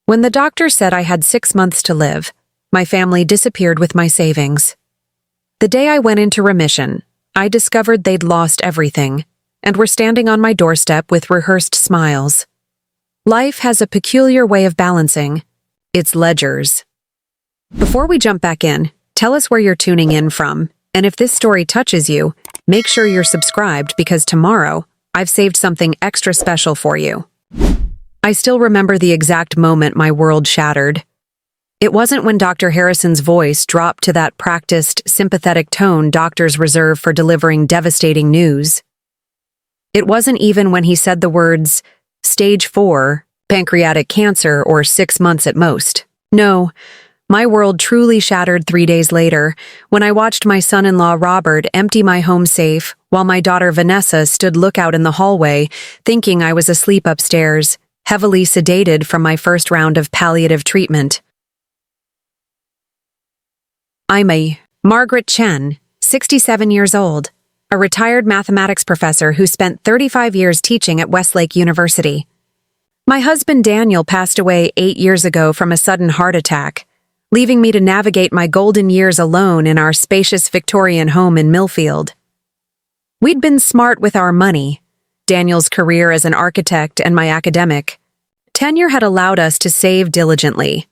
When the doctor said I had 6 months to live, my family disappeared with my savings. The day I went into remission, I discovered they'd lost everything and were standing on my doorstep with rehearsed smiles. Life has a peculiar way of balancing its ledgers. Before we jump back in, tell us where you're tuning in from, and if this story touches you, make sure you're subscribed because tomorrow, I've saved something extra special for you. I still remember the exact moment my world shattered. It wasn't when Dr. Harrison's voice dropped to that practiced, sympathetic tone doctors reserve for delivering devastating news. It wasn't even when he said the words, stage 4, pancreatic cancer, or 6 months at most. No, my world truly shattered 3 days later when I watched my son-in-law Robert empty my home safe while my daughter Vanessa stood lookout in the hallway, thinking I was asleep upstairs, heavily sedated from my first round of palliative treatment. I'm Margaret Chen, 67 years old, a retired mathematics professor who spent 35 years teaching at Westlake University. My husband Daniel passed away 8 years ago from a sudden heart attack, leaving me to navigate my golden years alone in our spacious Victorian home in Millfield. We'd been smart with our money, Daniel's career as an architect and my academic. Tenure had allowed us to save diligently.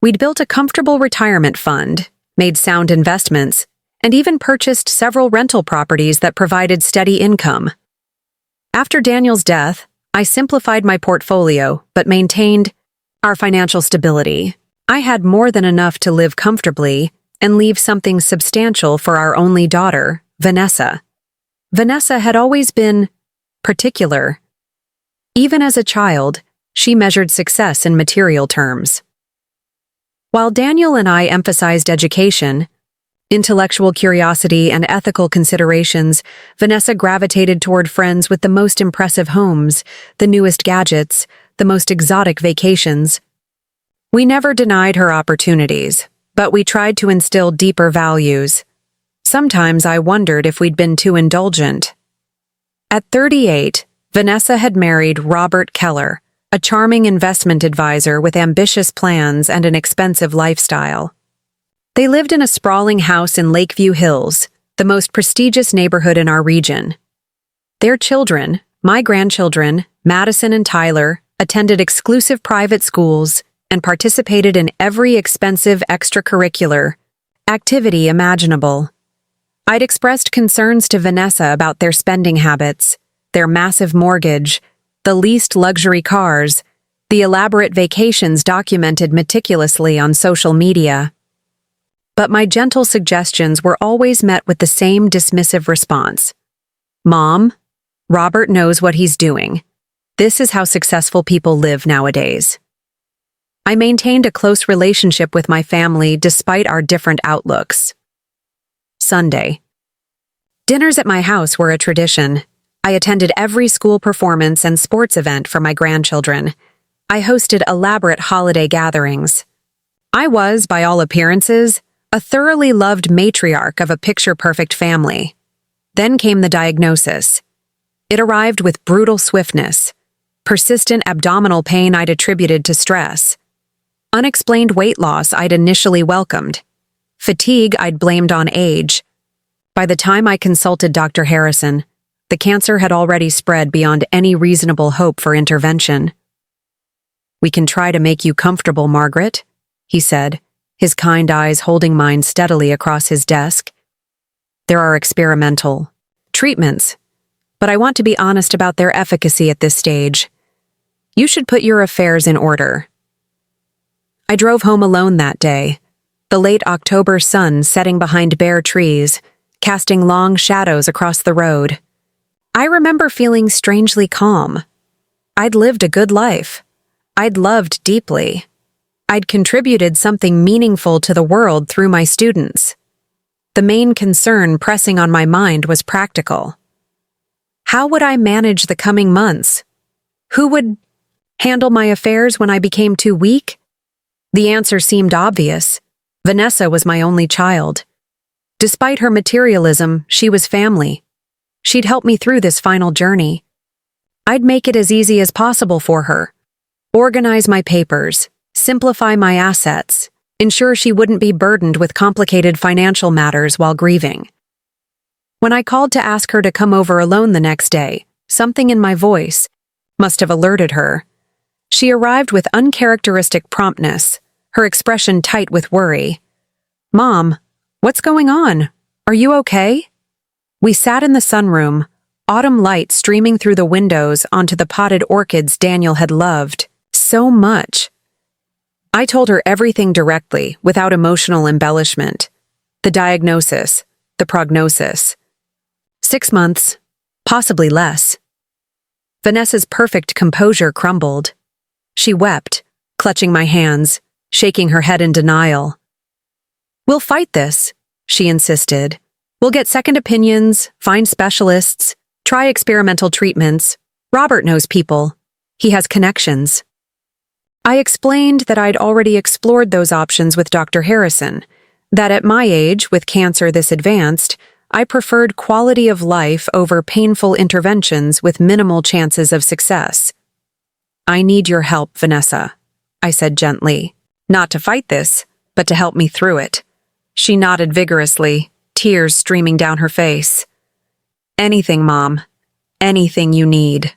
We'd built a comfortable retirement fund, made sound investments, and even purchased several rental properties that provided steady income. After Daniel's death, I simplified my portfolio but maintained our financial stability. I had more than enough to live comfortably and leave something substantial for our only daughter, Vanessa. Vanessa had always been particular. Even as a child, she measured success in material terms. While Daniel and I emphasized education, intellectual curiosity, and ethical considerations, Vanessa gravitated toward friends with the most impressive homes, the newest gadgets, the most exotic vacations. We never denied her opportunities, but we tried to instill deeper values. Sometimes I wondered if we'd been too indulgent. At 38, Vanessa had married Robert Keller, a charming investment advisor with ambitious plans and an expensive lifestyle. They lived in a sprawling house in Lakeview Hills, the most prestigious neighborhood in our region. Their children, my grandchildren, Madison and Tyler, attended exclusive private schools and participated in every expensive extracurricular activity imaginable. I'd expressed concerns to Vanessa about their spending habits, their massive mortgage, the leased luxury cars, the elaborate vacations documented meticulously on social media. But my gentle suggestions were always met with the same dismissive response. Mom, Robert knows what he's doing. This is how successful people live nowadays. I maintained a close relationship with my family despite our different outlooks. Sunday. Dinners at my house were a tradition. I attended every school performance and sports event for my grandchildren. I hosted elaborate holiday gatherings. I was, by all appearances, a thoroughly loved matriarch of a picture-perfect family. Then came the diagnosis. It arrived with brutal swiftness. Persistent abdominal pain I'd attributed to stress. Unexplained weight loss I'd initially welcomed. Fatigue I'd blamed on age. By the time I consulted Dr. Harrison, the cancer had already spread beyond any reasonable hope for intervention. "We can try to make you comfortable, Margaret," he said, his kind eyes holding mine steadily across his desk. "There are experimental treatments, but I want to be honest about their efficacy at this stage. You should put your affairs in order." I drove home alone that day, the late October sun setting behind bare trees, casting long shadows across the road. I remember feeling strangely calm. I'd lived a good life. I'd loved deeply. I'd contributed something meaningful to the world through my students. The main concern pressing on my mind was practical. How would I manage the coming months? Who would handle my affairs when I became too weak? The answer seemed obvious. Vanessa was my only child. Despite her materialism, she was family. She'd help me through this final journey. I'd make it as easy as possible for her. organize my papers, simplify my assets, ensure she wouldn't be burdened with complicated financial matters while grieving. When I called to ask her to come over alone the next day, something in my voice must have alerted her. She arrived with uncharacteristic promptness, her expression tight with worry. "Mom, what's going on? Are you okay?" We sat in the sunroom, autumn light streaming through the windows onto the potted orchids Daniel had loved so much. I told her everything directly, without emotional embellishment. The diagnosis, the prognosis. 6 months, possibly less. Vanessa's perfect composure crumbled. She wept, clutching my hands, shaking her head in denial. "We'll fight this," she insisted. "We'll get second opinions, find specialists, try experimental treatments. Robert knows people. He has connections." I explained that I'd already explored those options with Dr. Harrison, that at my age, with cancer this advanced, I preferred quality of life over painful interventions with minimal chances of success. "I need your help, Vanessa," I said gently. "Not to fight this, but to help me through it." She nodded vigorously, tears streaming down her face. "Anything, Mom. Anything you need."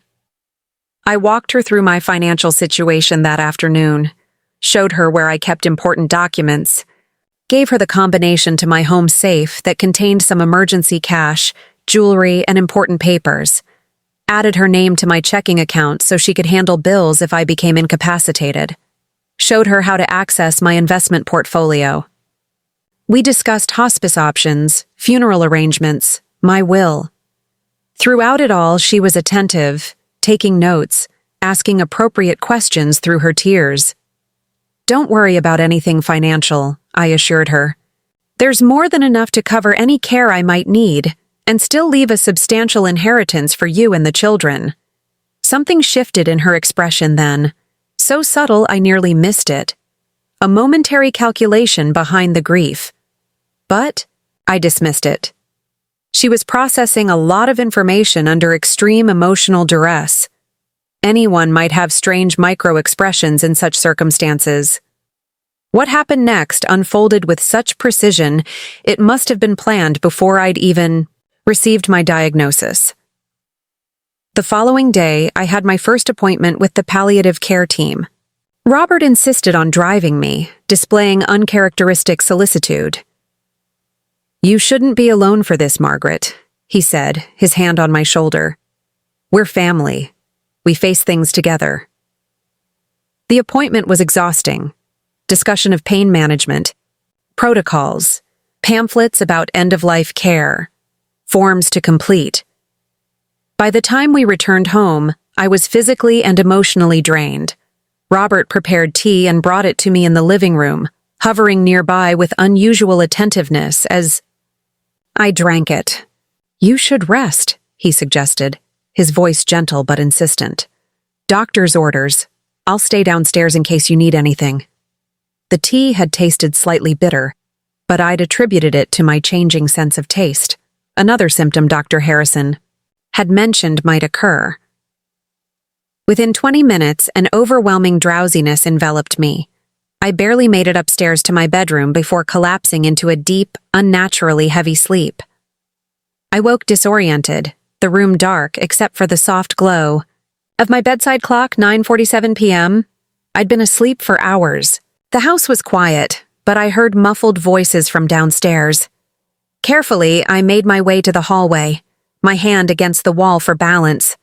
I walked her through my financial situation that afternoon, showed her where I kept important documents, gave her the combination to my home safe that contained some emergency cash, jewelry, and important papers, added her name to my checking account so she could handle bills if I became incapacitated, showed her how to access my investment portfolio. We discussed hospice options, funeral arrangements, my will. Throughout it all, she was attentive, taking notes, asking appropriate questions through her tears. "Don't worry about anything financial," I assured her. "There's more than enough to cover any care I might need, and still leave a substantial inheritance for you and the children." Something shifted in her expression then, so subtle I nearly missed it. A momentary calculation behind the grief. But I dismissed it. She was processing a lot of information under extreme emotional duress. Anyone might have strange micro-expressions in such circumstances. What happened next unfolded with such precision, it must have been planned before I'd even received my diagnosis. The following day, I had my first appointment with the palliative care team. Robert insisted on driving me, displaying uncharacteristic solicitude. "You shouldn't be alone for this, Margaret," he said, his hand on my shoulder. "We're family. We face things together." The appointment was exhausting. Discussion of pain management, protocols, pamphlets about end-of-life care, forms to complete. By the time we returned home, I was physically and emotionally drained. Robert prepared tea and brought it to me in the living room, hovering nearby with unusual attentiveness as I drank it. "You should rest," he suggested, his voice gentle but insistent. "Doctor's orders. I'll stay downstairs in case you need anything." The tea had tasted slightly bitter, but I'd attributed it to my changing sense of taste, another symptom Dr. Harrison had mentioned might occur. Within 20 minutes, an overwhelming drowsiness enveloped me. I barely made it upstairs to my bedroom before collapsing into a deep, unnaturally heavy sleep. I woke disoriented, the room dark except for the soft glow of my bedside clock, 9:47 p.m. I'd been asleep for hours. The house was quiet, but I heard muffled voices from downstairs. Carefully, I made my way to the hallway, my hand against the wall for balance.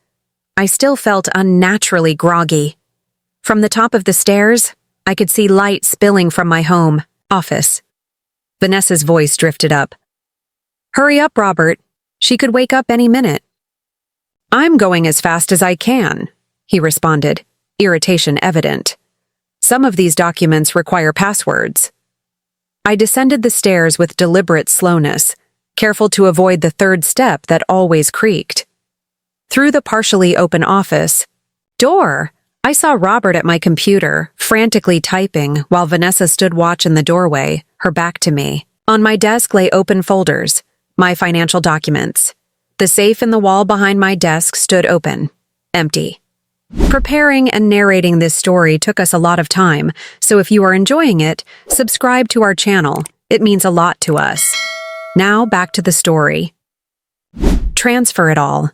I still felt unnaturally groggy. From the top of the stairs, I could see light spilling from my home office. Vanessa's voice drifted up. "Hurry up, Robert. She could wake up any minute." "I'm going as fast as I can," he responded, irritation evident. "Some of these documents require passwords." I descended the stairs with deliberate slowness, careful to avoid the third step that always creaked. Through the partially open office door, I saw Robert at my computer, frantically typing, while Vanessa stood watch in the doorway, her back to me. On my desk lay open folders, my financial documents. The safe in the wall behind my desk stood open, empty. Preparing and narrating this story took us a lot of time, so if you are enjoying it, subscribe to our channel. It means a lot to us. Now back to the story. Transfer it all,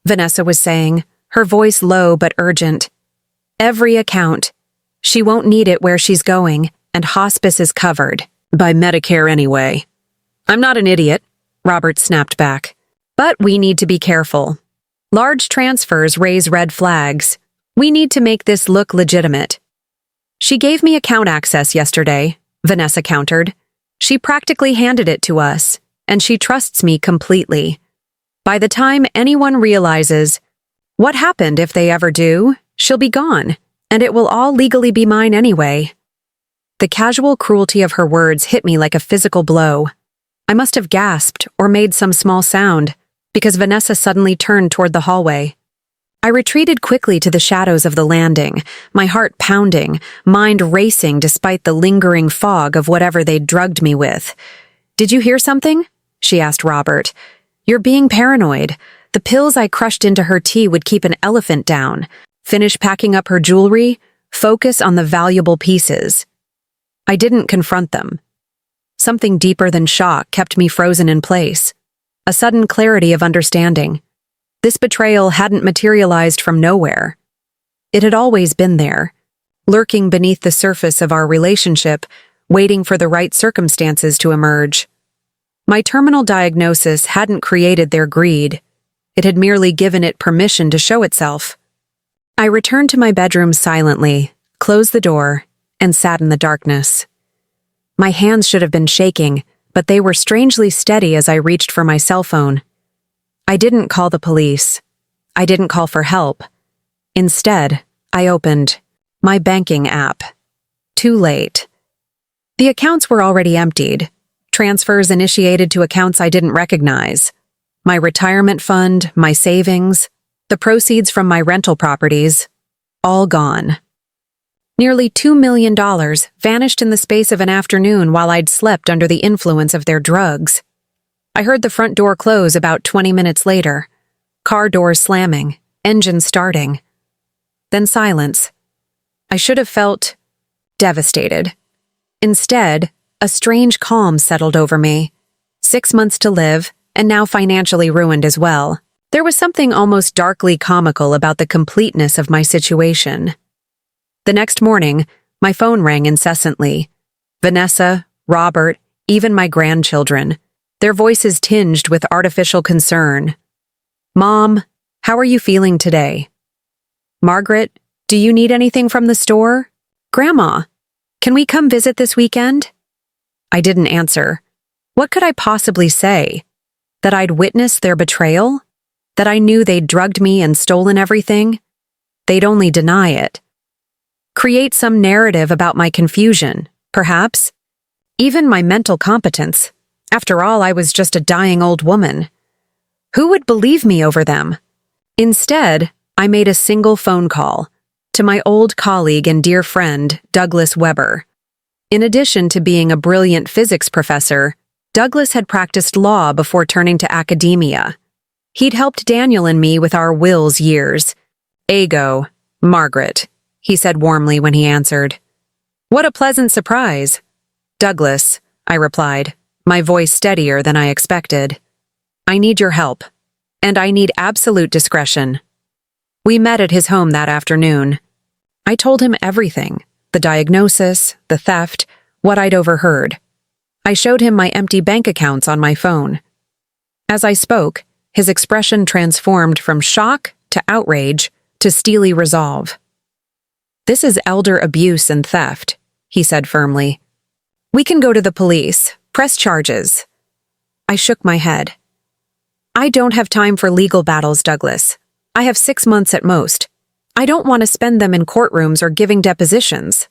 Vanessa was saying, her voice low but urgent. Every account. She won't need it where she's going, and hospice is covered. By Medicare anyway. I'm not an idiot, Robert snapped back. But we need to be careful. Large transfers raise red flags. We need to make this look legitimate. She gave me account access yesterday, Vanessa countered. She practically handed it to us, and she trusts me completely. By the time anyone realizes what happened, if they ever do, she'll be gone, and it will all legally be mine anyway. The casual cruelty of her words hit me like a physical blow. I must have gasped or made some small sound, because Vanessa suddenly turned toward the hallway. I retreated quickly to the shadows of the landing, my heart pounding, mind racing despite the lingering fog of whatever they'd drugged me with. "Did you hear something?" she asked Robert. "You're being paranoid. The pills I crushed into her tea would keep an elephant down. Finish packing up her jewelry, focus on the valuable pieces." I didn't confront them. Something deeper than shock kept me frozen in place. A sudden clarity of understanding. This betrayal hadn't materialized from nowhere. It had always been there, lurking beneath the surface of our relationship, waiting for the right circumstances to emerge. My terminal diagnosis hadn't created their greed. It had merely given it permission to show itself. I returned to my bedroom silently, closed the door, and sat in the darkness. My hands should have been shaking, but they were strangely steady as I reached for my cell phone. I didn't call the police. I didn't call for help. Instead, I opened my banking app. Too late. The accounts were already emptied. Transfers initiated to accounts I didn't recognize. My retirement fund, my savings, the proceeds from my rental properties, all gone. Nearly $2 million vanished in the space of an afternoon while I'd slept under the influence of their drugs. I heard the front door close about 20 minutes later. Car doors slamming, engine starting. Then silence. I should have felt devastated. Instead, a strange calm settled over me. 6 months to live, and now financially ruined as well. There was something almost darkly comical about the completeness of my situation. The next morning, my phone rang incessantly. Vanessa, Robert, even my grandchildren. Their voices tinged with artificial concern. "Mom, how are you feeling today? Margaret, do you need anything from the store? Grandma, can we come visit this weekend?" I didn't answer. What could I possibly say? That I'd witnessed their betrayal? That I knew they'd drugged me and stolen everything? They'd only deny it. Create some narrative about my confusion, perhaps. Even my mental competence. After all, I was just a dying old woman. Who would believe me over them? Instead, I made a single phone call to my old colleague and dear friend, Douglas Weber. In addition to being a brilliant physics professor, Douglas had practiced law before turning to academia. He'd helped Daniel and me with our wills years. "Ego, Margaret," he said warmly when he answered. "What a pleasant surprise." "Douglas," I replied, my voice steadier than I expected. "I need your help, and I need absolute discretion." We met at his home that afternoon. I told him everything, the diagnosis, the theft, what I'd overheard. I showed him my empty bank accounts on my phone. As I spoke, his expression transformed from shock to outrage to steely resolve. "This is elder abuse and theft," he said firmly. "We can go to the police. Press charges." I shook my head. "I don't have time for legal battles, Douglas. I have 6 months at most. I don't want to spend them in courtrooms or giving depositions."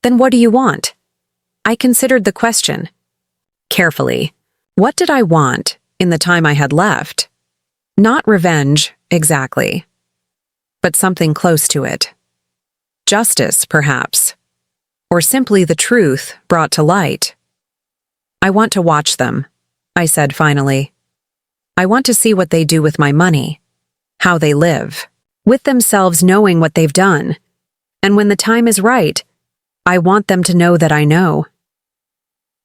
"Then what do you want?" I considered the question. Carefully. What did I want in the time I had left? Not revenge, exactly. But something close to it. Justice, perhaps. Or simply the truth brought to light. "I want to watch them," I said finally. "I want to see what they do with my money, how they live." with themselves knowing what they've done. And when the time is right, I want them to know that I know.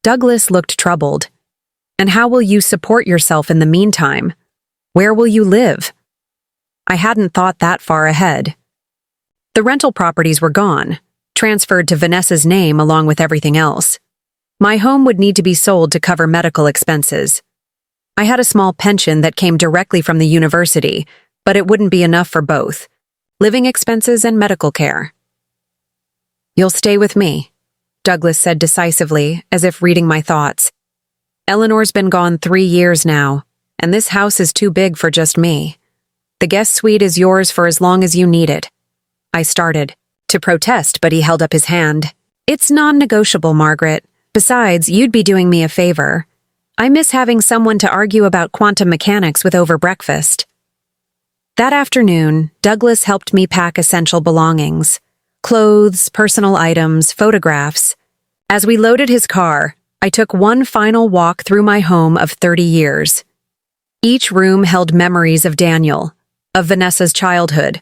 Douglas looked troubled. And how will you support yourself in the meantime? Where will you live? I hadn't thought that far ahead. The rental properties were gone, transferred to Vanessa's name along with everything else. My home would need to be sold to cover medical expenses. I had a small pension that came directly from the university, but it wouldn't be enough for both, living expenses and medical care. You'll stay with me, Douglas said decisively, as if reading my thoughts. Eleanor's been gone 3 years now, and this house is too big for just me. The guest suite is yours for as long as you need it. I started to protest, but he held up his hand. It's non-negotiable, Margaret. Besides, you'd be doing me a favor. I miss having someone to argue about quantum mechanics with over breakfast. That afternoon, Douglas helped me pack essential belongings. Clothes, personal items, photographs. As we loaded his car, I took one final walk through my home of 30 years. Each room held memories of Daniel, of Vanessa's childhood,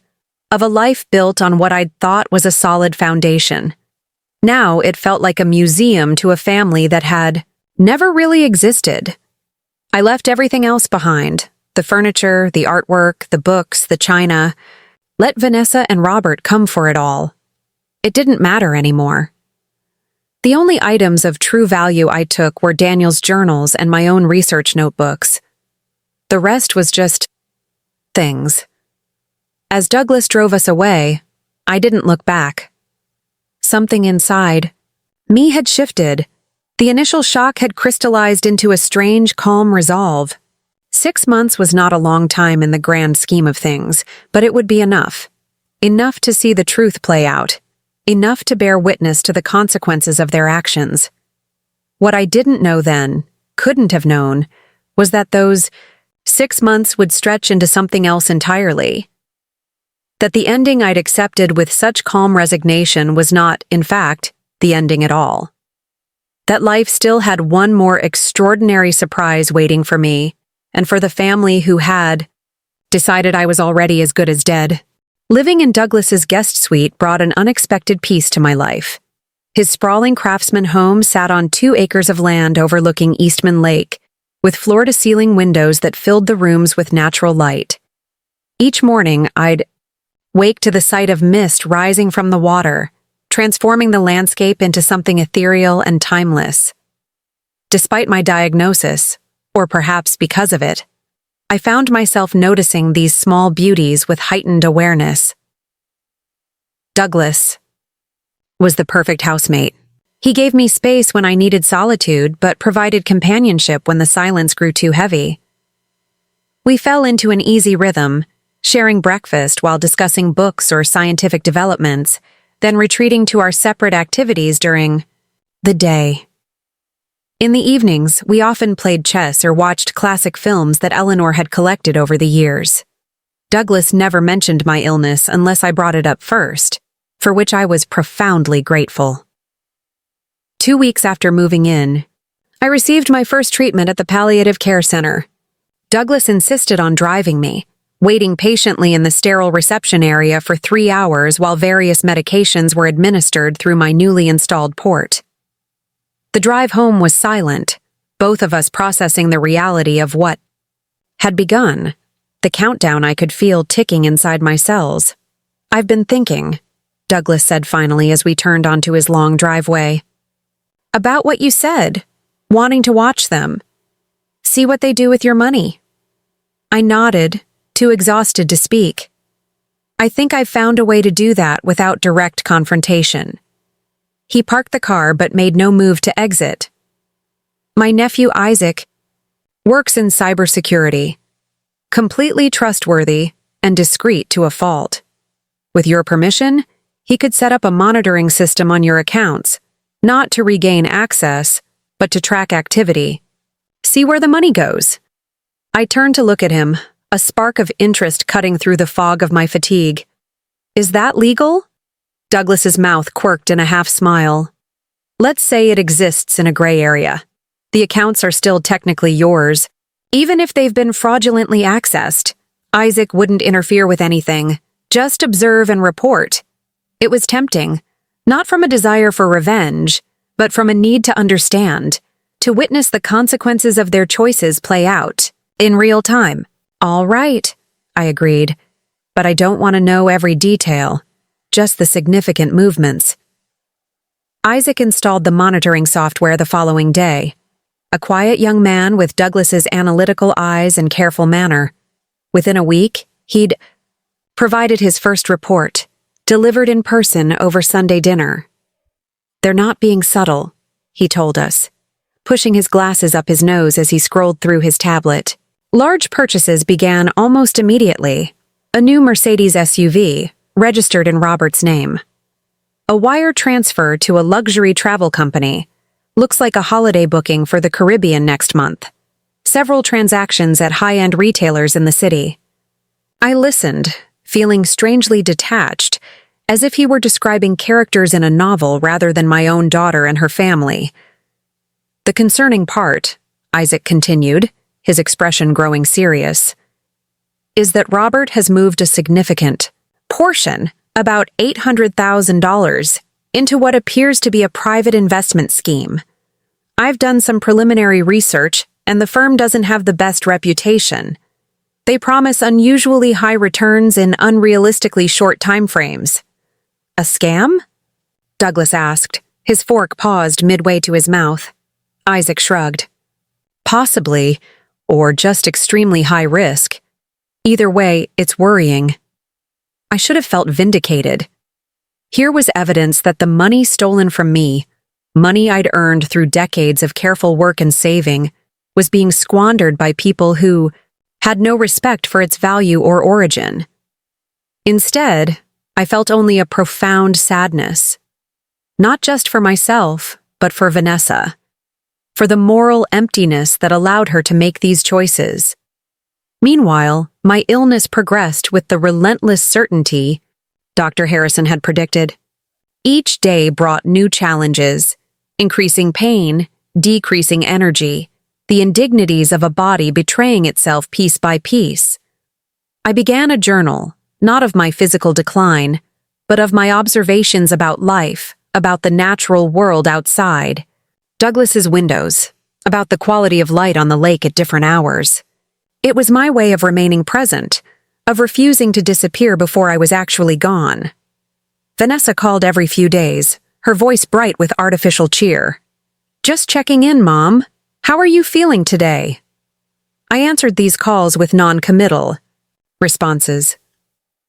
of a life built on what I'd thought was a solid foundation. Now it felt like a museum to a family that had never really existed. I left everything else behind, the furniture, the artwork, the books, the china. Let Vanessa and Robert come for it all. It didn't matter anymore. The only items of true value I took were Daniel's journals and my own research notebooks. The rest was just things. As Douglas drove us away, I didn't look back. Something inside me had shifted. The initial shock had crystallized into a strange, calm resolve. 6 months was not a long time in the grand scheme of things, but it would be enough. Enough to see the truth play out. Enough to bear witness to the consequences of their actions. What I didn't know then, couldn't have known, was that those 6 months would stretch into something else entirely. That the ending I'd accepted with such calm resignation was not, in fact, the ending at all. That life still had one more extraordinary surprise waiting for me, and for the family who had decided I was already as good as dead. Living in Douglas's guest suite brought an unexpected peace to my life. His sprawling craftsman home sat on 2 acres of land overlooking Eastman Lake, with floor-to-ceiling windows that filled the rooms with natural light. Each morning, I'd wake to the sight of mist rising from the water, transforming the landscape into something ethereal and timeless. Despite my diagnosis, or perhaps because of it, I found myself noticing these small beauties with heightened awareness. Douglas was the perfect housemate. He gave me space when I needed solitude, but provided companionship when the silence grew too heavy. We fell into an easy rhythm, sharing breakfast while discussing books or scientific developments, then retreating to our separate activities during the day. In the evenings, we often played chess or watched classic films that Eleanor had collected over the years. Douglas never mentioned my illness unless I brought it up first, for which I was profoundly grateful. 2 weeks after moving in, I received my first treatment at the palliative care center. Douglas insisted on driving me, waiting patiently in the sterile reception area for 3 hours while various medications were administered through my newly installed port. The drive home was silent, both of us processing the reality of what had begun, the countdown I could feel ticking inside my cells. "I've been thinking," Douglas said finally as we turned onto his long driveway. "About what you said, wanting to watch them. See what they do with your money." I nodded, too exhausted to speak. "I think I've found a way to do that without direct confrontation." He parked the car but made no move to exit. "My nephew Isaac works in cybersecurity. Completely trustworthy and discreet to a fault. With your permission, he could set up a monitoring system on your accounts, not to regain access, but to track activity. See where the money goes." I turned to look at him, a spark of interest cutting through the fog of my fatigue. "Is that legal?" Douglas's mouth quirked in a half-smile. "Let's say it exists in a gray area. The accounts are still technically yours. Even if they've been fraudulently accessed, Isaac wouldn't interfere with anything, Just observe and report. It was tempting, not from a desire for revenge, but from a need to understand, to witness the consequences of their choices play out, in real time. All right, I agreed, but I don't want to know every detail, just the significant movements. Isaac installed the monitoring software the following day. A quiet young man with Douglas's analytical eyes and careful manner. Within a week, he'd provided his first report, delivered in person over Sunday dinner. "They're not being subtle," he told us, pushing his glasses up his nose as he scrolled through his tablet. Large purchases began almost immediately. A new Mercedes SUV, registered in Robert's name. A wire transfer to a luxury travel company. Looks like a holiday booking for the Caribbean next month. Several transactions at high-end retailers in the city. I listened, feeling strangely detached, as if he were describing characters in a novel rather than my own daughter and her family. "The concerning part," Isaac continued, his expression growing serious, "is that Robert has moved a significant portion, about $800,000, into what appears to be a private investment scheme. I've done some preliminary research, and the firm doesn't have the best reputation. They promise unusually high returns in unrealistically short timeframes." "A scam?" Douglas asked. His fork paused midway to his mouth. Isaac shrugged. "Possibly, or just extremely high risk. Either way, it's worrying." I should have felt vindicated. Here was evidence that the money stolen from me, money I'd earned through decades of careful work and saving, was being squandered by people who had no respect for its value or origin. Instead, I felt only a profound sadness. Not just for myself, but for Vanessa. For the moral emptiness that allowed her to make these choices. Meanwhile, my illness progressed with the relentless certainty Dr. Harrison had predicted. Each day brought new challenges, increasing pain, decreasing energy, the indignities of a body betraying itself piece by piece. I began a journal, not of my physical decline, but of my observations about life, about the natural world outside, Douglas's windows, about the quality of light on the lake at different hours. It was my way of remaining present, of refusing to disappear before I was actually gone. Vanessa called every few days, her voice bright with artificial cheer. "Just checking in, Mom. How are you feeling today?" I answered these calls with non-committal responses.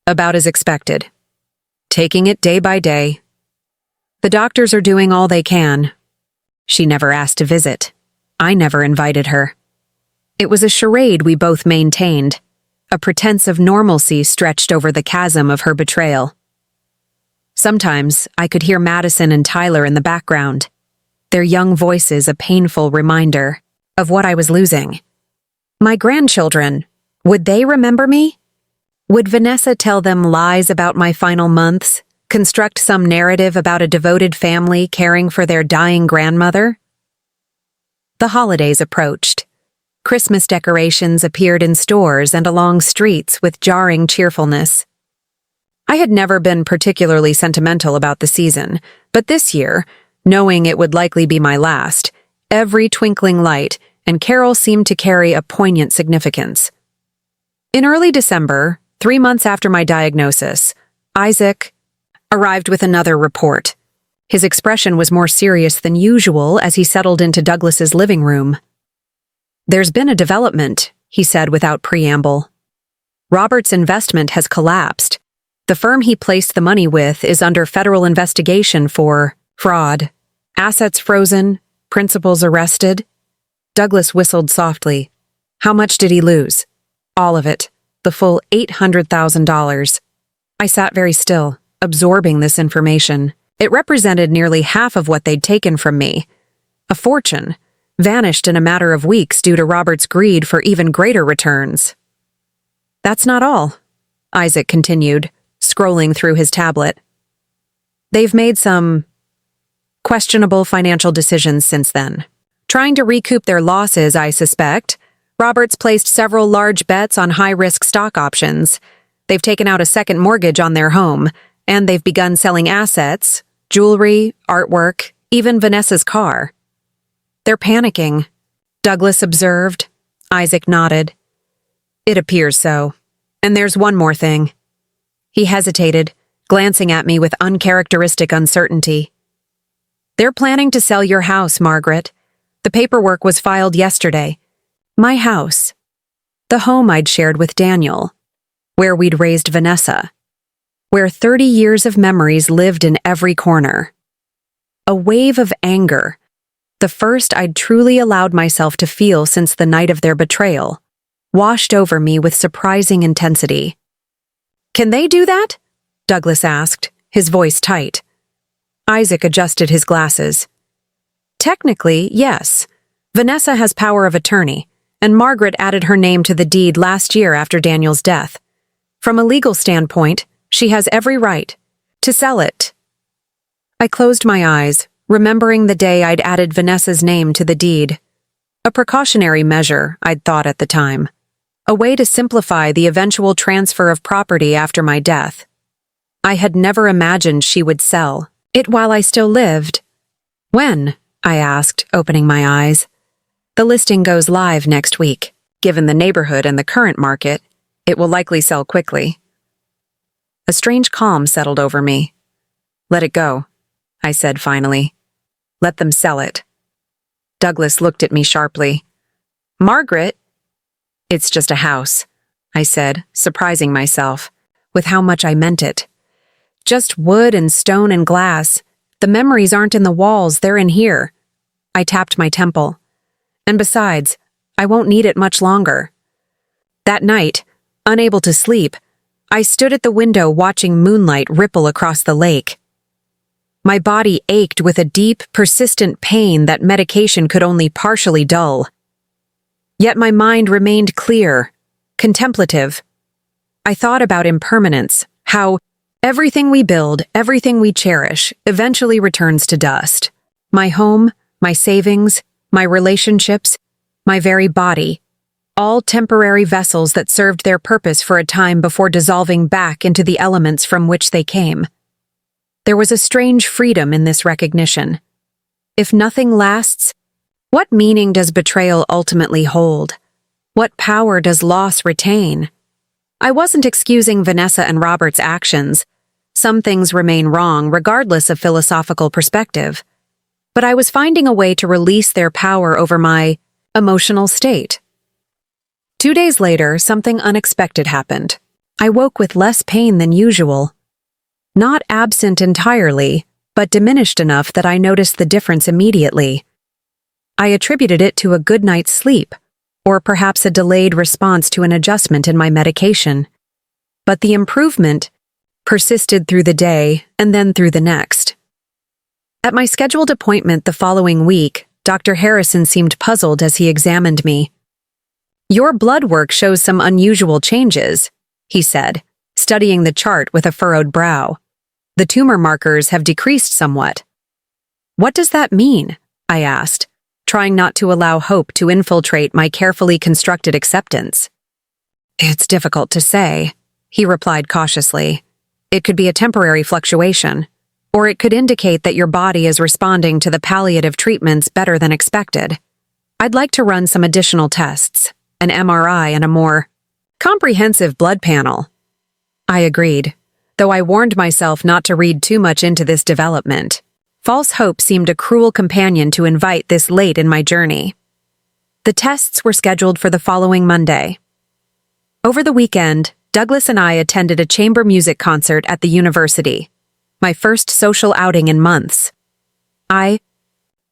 About as expected. Taking it day by day. The doctors are doing all they can. She never asked to visit. I never invited her. It was a charade we both maintained, a pretense of normalcy stretched over the chasm of her betrayal. Sometimes I could hear Madison and Tyler in the background, their young voices a painful reminder of what I was losing. My grandchildren, would they remember me? Would Vanessa tell them lies about my final months, construct some narrative about a devoted family caring for their dying grandmother? The holidays approached. Christmas decorations appeared in stores and along streets with jarring cheerfulness. I had never been particularly sentimental about the season, but this year, knowing it would likely be my last, every twinkling light and carol seemed to carry a poignant significance. In early December, 3 months after my diagnosis, Isaac arrived with another report. His expression was more serious than usual as he settled into Douglas's living room. "There's been a development," he said without preamble. "Robert's investment has collapsed. The firm he placed the money with is under federal investigation for fraud. Assets frozen, principals arrested." Douglas whistled softly. "How much did he lose?" "All of it. The full $800,000. I sat very still, absorbing this information. It represented nearly half of what they'd taken from me. A fortune, vanished in a matter of weeks due to Robert's greed for even greater returns. "That's not all," Isaac continued, scrolling through his tablet. "They've made some questionable financial decisions since then. Trying to recoup their losses, I suspect, Robert's placed several large bets on high-risk stock options. They've taken out a second mortgage on their home, and they've begun selling assets, jewelry, artwork, even Vanessa's car. They're panicking, Douglas observed. Isaac nodded. It appears so. And there's one more thing. He hesitated, glancing at me with uncharacteristic uncertainty. They're planning to sell your house, Margaret. The paperwork was filed yesterday. My house. The home I'd shared with Daniel. Where we'd raised Vanessa. Where 30 years of memories lived in every corner. A wave of anger, the first I'd truly allowed myself to feel since the night of their betrayal, washed over me with surprising intensity. Can they do that? Douglas asked, his voice tight. Isaac adjusted his glasses. Technically, yes. Vanessa has power of attorney, and Margaret added her name to the deed last year after Daniel's death. From a legal standpoint, she has every right to sell it. I closed my eyes, remembering the day I'd added Vanessa's name to the deed. A precautionary measure, I'd thought at the time. A way to simplify the eventual transfer of property after my death. I had never imagined she would sell it while I still lived. When? I asked, opening my eyes. The listing goes live next week. Given the neighborhood and the current market, it will likely sell quickly. A strange calm settled over me. Let it go, I said finally. Let them sell it. Douglas looked at me sharply. Margaret? It's just a house, I said, surprising myself, with how much I meant it. Just wood and stone and glass. The memories aren't in the walls, they're in here. I tapped my temple. And besides, I won't need it much longer. That night, unable to sleep, I stood at the window watching moonlight ripple across the lake. My body ached with a deep, persistent pain that medication could only partially dull. Yet my mind remained clear, contemplative. I thought about impermanence, how everything we build, everything we cherish, eventually returns to dust. My home, my savings, my relationships, my very body, all temporary vessels that served their purpose for a time before dissolving back into the elements from which they came. There was a strange freedom in this recognition. If nothing lasts, what meaning does betrayal ultimately hold? What power does loss retain? I wasn't excusing Vanessa and Robert's actions. Some things remain wrong regardless of philosophical perspective. But I was finding a way to release their power over my emotional state. 2 days later, something unexpected happened. I woke with less pain than usual. Not absent entirely, but diminished enough that I noticed the difference immediately. I attributed it to a good night's sleep, or perhaps a delayed response to an adjustment in my medication. But the improvement persisted through the day and then through the next. At my scheduled appointment the following week, Dr. Harrison seemed puzzled as he examined me. Your blood work shows some unusual changes, he said, studying the chart with a furrowed brow. The tumor markers have decreased somewhat. What does that mean? I asked, trying not to allow hope to infiltrate my carefully constructed acceptance. It's difficult to say, he replied cautiously. It could be a temporary fluctuation, or it could indicate that your body is responding to the palliative treatments better than expected. I'd like to run some additional tests, an MRI and a more comprehensive blood panel. I agreed, though I warned myself not to read too much into this development. False hope seemed a cruel companion to invite this late in my journey. The tests were scheduled for the following Monday. Over the weekend, Douglas and I attended a chamber music concert at the university, my first social outing in months. I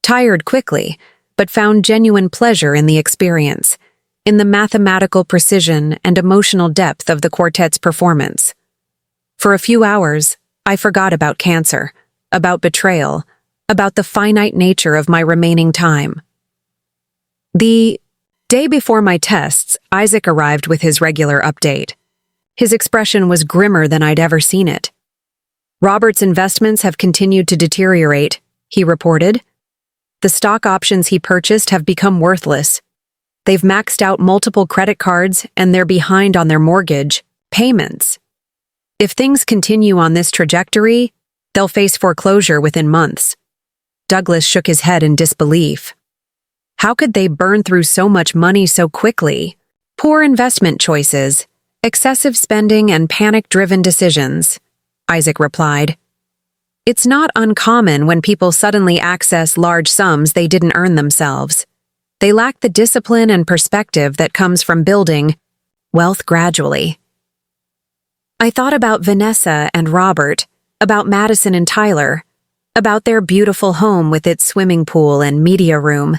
tired quickly, but found genuine pleasure in the experience, in the mathematical precision and emotional depth of the quartet's performance. For a few hours, I forgot about cancer, about betrayal, about the finite nature of my remaining time. The day before my tests, Isaac arrived with his regular update. His expression was grimmer than I'd ever seen it. Robert's investments have continued to deteriorate, he reported. The stock options he purchased have become worthless. They've maxed out multiple credit cards and they're behind on their mortgage payments, If things continue on this trajectory, they'll face foreclosure within months. Douglas shook his head in disbelief. How could they burn through so much money so quickly? Poor investment choices, excessive spending, and panic-driven decisions, Isaac replied. It's not uncommon when people suddenly access large sums they didn't earn themselves. They lack the discipline and perspective that comes from building wealth gradually. I thought about Vanessa and Robert, about Madison and Tyler, about their beautiful home with its swimming pool and media room,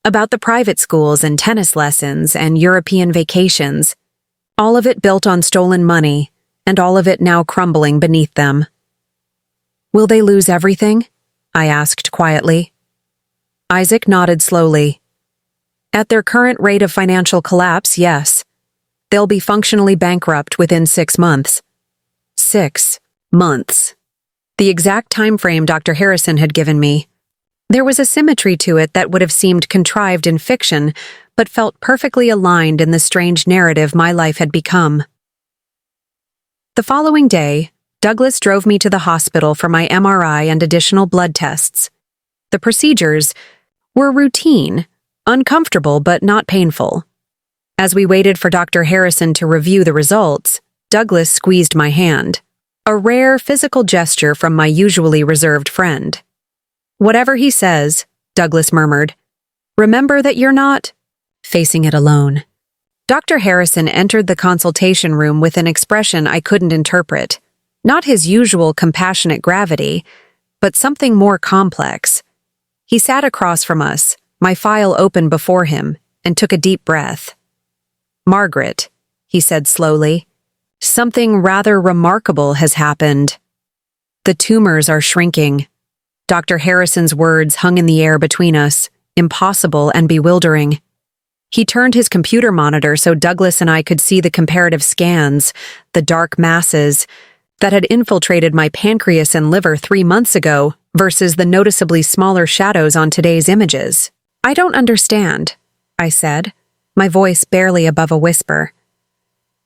about the private schools and tennis lessons and European vacations, all of it built on stolen money, and all of it now crumbling beneath them. Will they lose everything? I asked quietly. Isaac nodded slowly. At their current rate of financial collapse, yes. They'll be functionally bankrupt within 6 months. 6 months. The exact time frame Dr. Harrison had given me. There was a symmetry to it that would have seemed contrived in fiction, but felt perfectly aligned in the strange narrative my life had become. The following day, Douglas drove me to the hospital for my MRI and additional blood tests. The procedures were routine, uncomfortable but not painful. As we waited for Dr. Harrison to review the results, Douglas squeezed my hand, a rare physical gesture from my usually reserved friend. Whatever he says, Douglas murmured, remember that you're not facing it alone. Dr. Harrison entered the consultation room with an expression I couldn't interpret. Not his usual compassionate gravity, but something more complex. He sat across from us, my file open before him, and took a deep breath. Margaret, he said slowly, something rather remarkable has happened. The tumors are shrinking. Dr. Harrison's words hung in the air between us, impossible and bewildering. He turned his computer monitor so Douglas and I could see the comparative scans, the dark masses that had infiltrated my pancreas and liver 3 months ago versus the noticeably smaller shadows on today's images. I don't understand, I said, my voice barely above a whisper.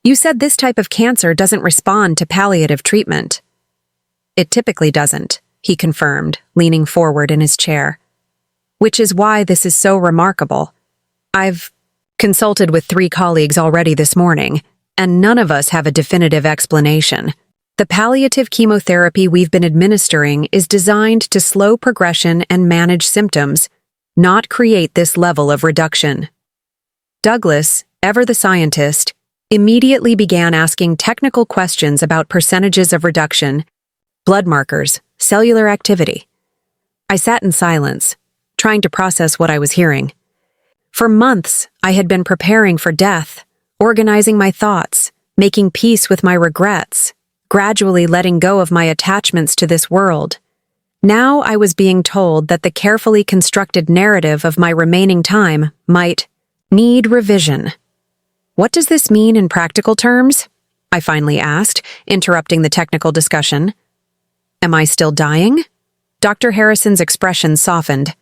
You said this type of cancer doesn't respond to palliative treatment. It typically doesn't, he confirmed, leaning forward in his chair. Which is why this is so remarkable. I've consulted with 3 colleagues already this morning, and none of us have a definitive explanation. The palliative chemotherapy we've been administering is designed to slow progression and manage symptoms, not create this level of reduction. Douglas, ever the scientist, immediately began asking technical questions about percentages of reduction, blood markers, cellular activity. I sat in silence, trying to process what I was hearing. For months, I had been preparing for death, organizing my thoughts, making peace with my regrets, gradually letting go of my attachments to this world. Now I was being told that the carefully constructed narrative of my remaining time might need revision. What does this mean in practical terms? I finally asked, interrupting the technical discussion. Am I still dying? Dr. Harrison's expression softened.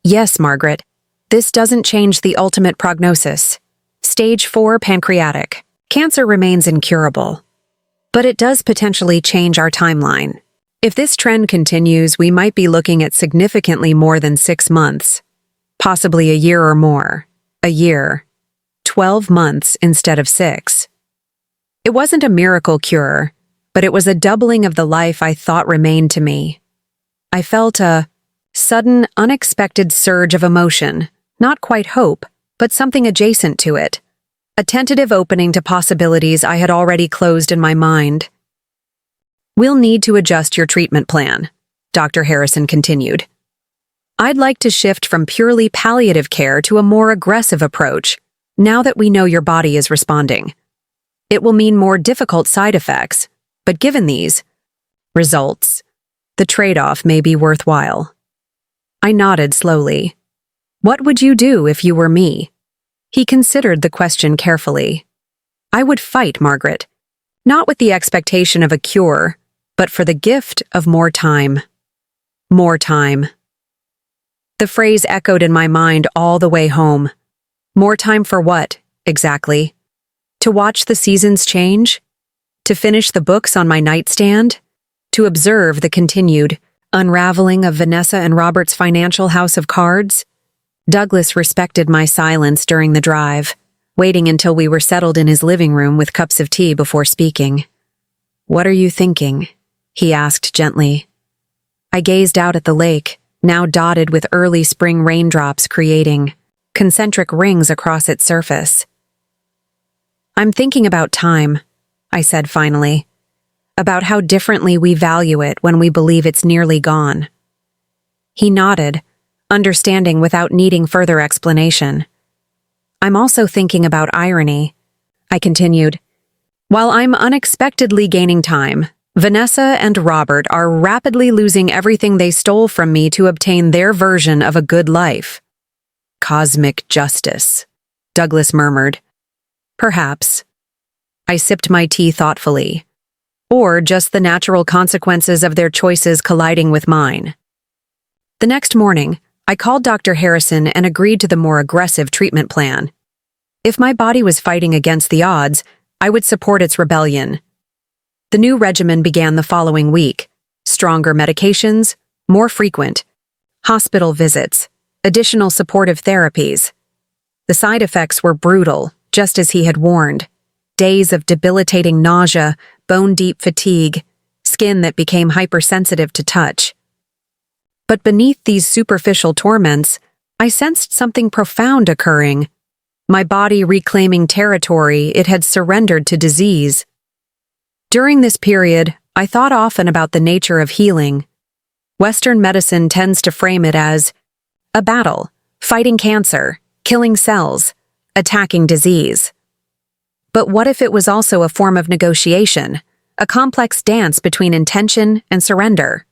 Yes, Margaret. This doesn't change the ultimate prognosis. Stage 4 pancreatic. Cancer remains incurable. But it does potentially change our timeline. If this trend continues, we might be looking at significantly more than 6 months. Possibly a year or more. A year. 12 months instead of 6. It wasn't a miracle cure, but it was a doubling of the life I thought remained to me. I felt a sudden, unexpected surge of emotion, not quite hope, but something adjacent to it. A tentative opening to possibilities I had already closed in my mind. We'll need to adjust your treatment plan, Dr. Harrison continued. I'd like to shift from purely palliative care to a more aggressive approach, now that we know your body is responding. It will mean more difficult side effects, but given these results, the trade-off may be worthwhile. I nodded slowly. What would you do if you were me? He considered the question carefully. I would fight, Margaret, not with the expectation of a cure, but for the gift of more time. More time. The phrase echoed in my mind all the way home. More time for what, exactly? To watch the seasons change? To finish the books on my nightstand? To observe the continued unraveling of Vanessa and Robert's financial house of cards? Douglas respected my silence during the drive, waiting until we were settled in his living room with cups of tea before speaking. "What are you thinking?" he asked gently. I gazed out at the lake, now dotted with early spring raindrops creating concentric rings across its surface. "I'm thinking about time," I said finally, "about how differently we value it when we believe it's nearly gone." He nodded, understanding without needing further explanation. "I'm also thinking about irony," I continued. "While I'm unexpectedly gaining time, Vanessa and Robert are rapidly losing everything they stole from me to obtain their version of a good life." "Cosmic justice," Douglas murmured. "Perhaps." I sipped my tea thoughtfully. Or just the natural consequences of their choices colliding with mine. The next morning, I called Dr. Harrison and agreed to the more aggressive treatment plan. If my body was fighting against the odds, I would support its rebellion. The new regimen began the following week: stronger medications, more frequent, hospital visits, additional supportive therapies. The side effects were brutal, just as he had warned. Days of debilitating nausea, bone-deep fatigue, skin that became hypersensitive to touch. But beneath these superficial torments, I sensed something profound occurring. My body reclaiming territory it had surrendered to disease. During this period, I thought often about the nature of healing. Western medicine tends to frame it as a battle, fighting cancer, killing cells, attacking disease. But what if it was also a form of negotiation, a complex dance between intention and surrender?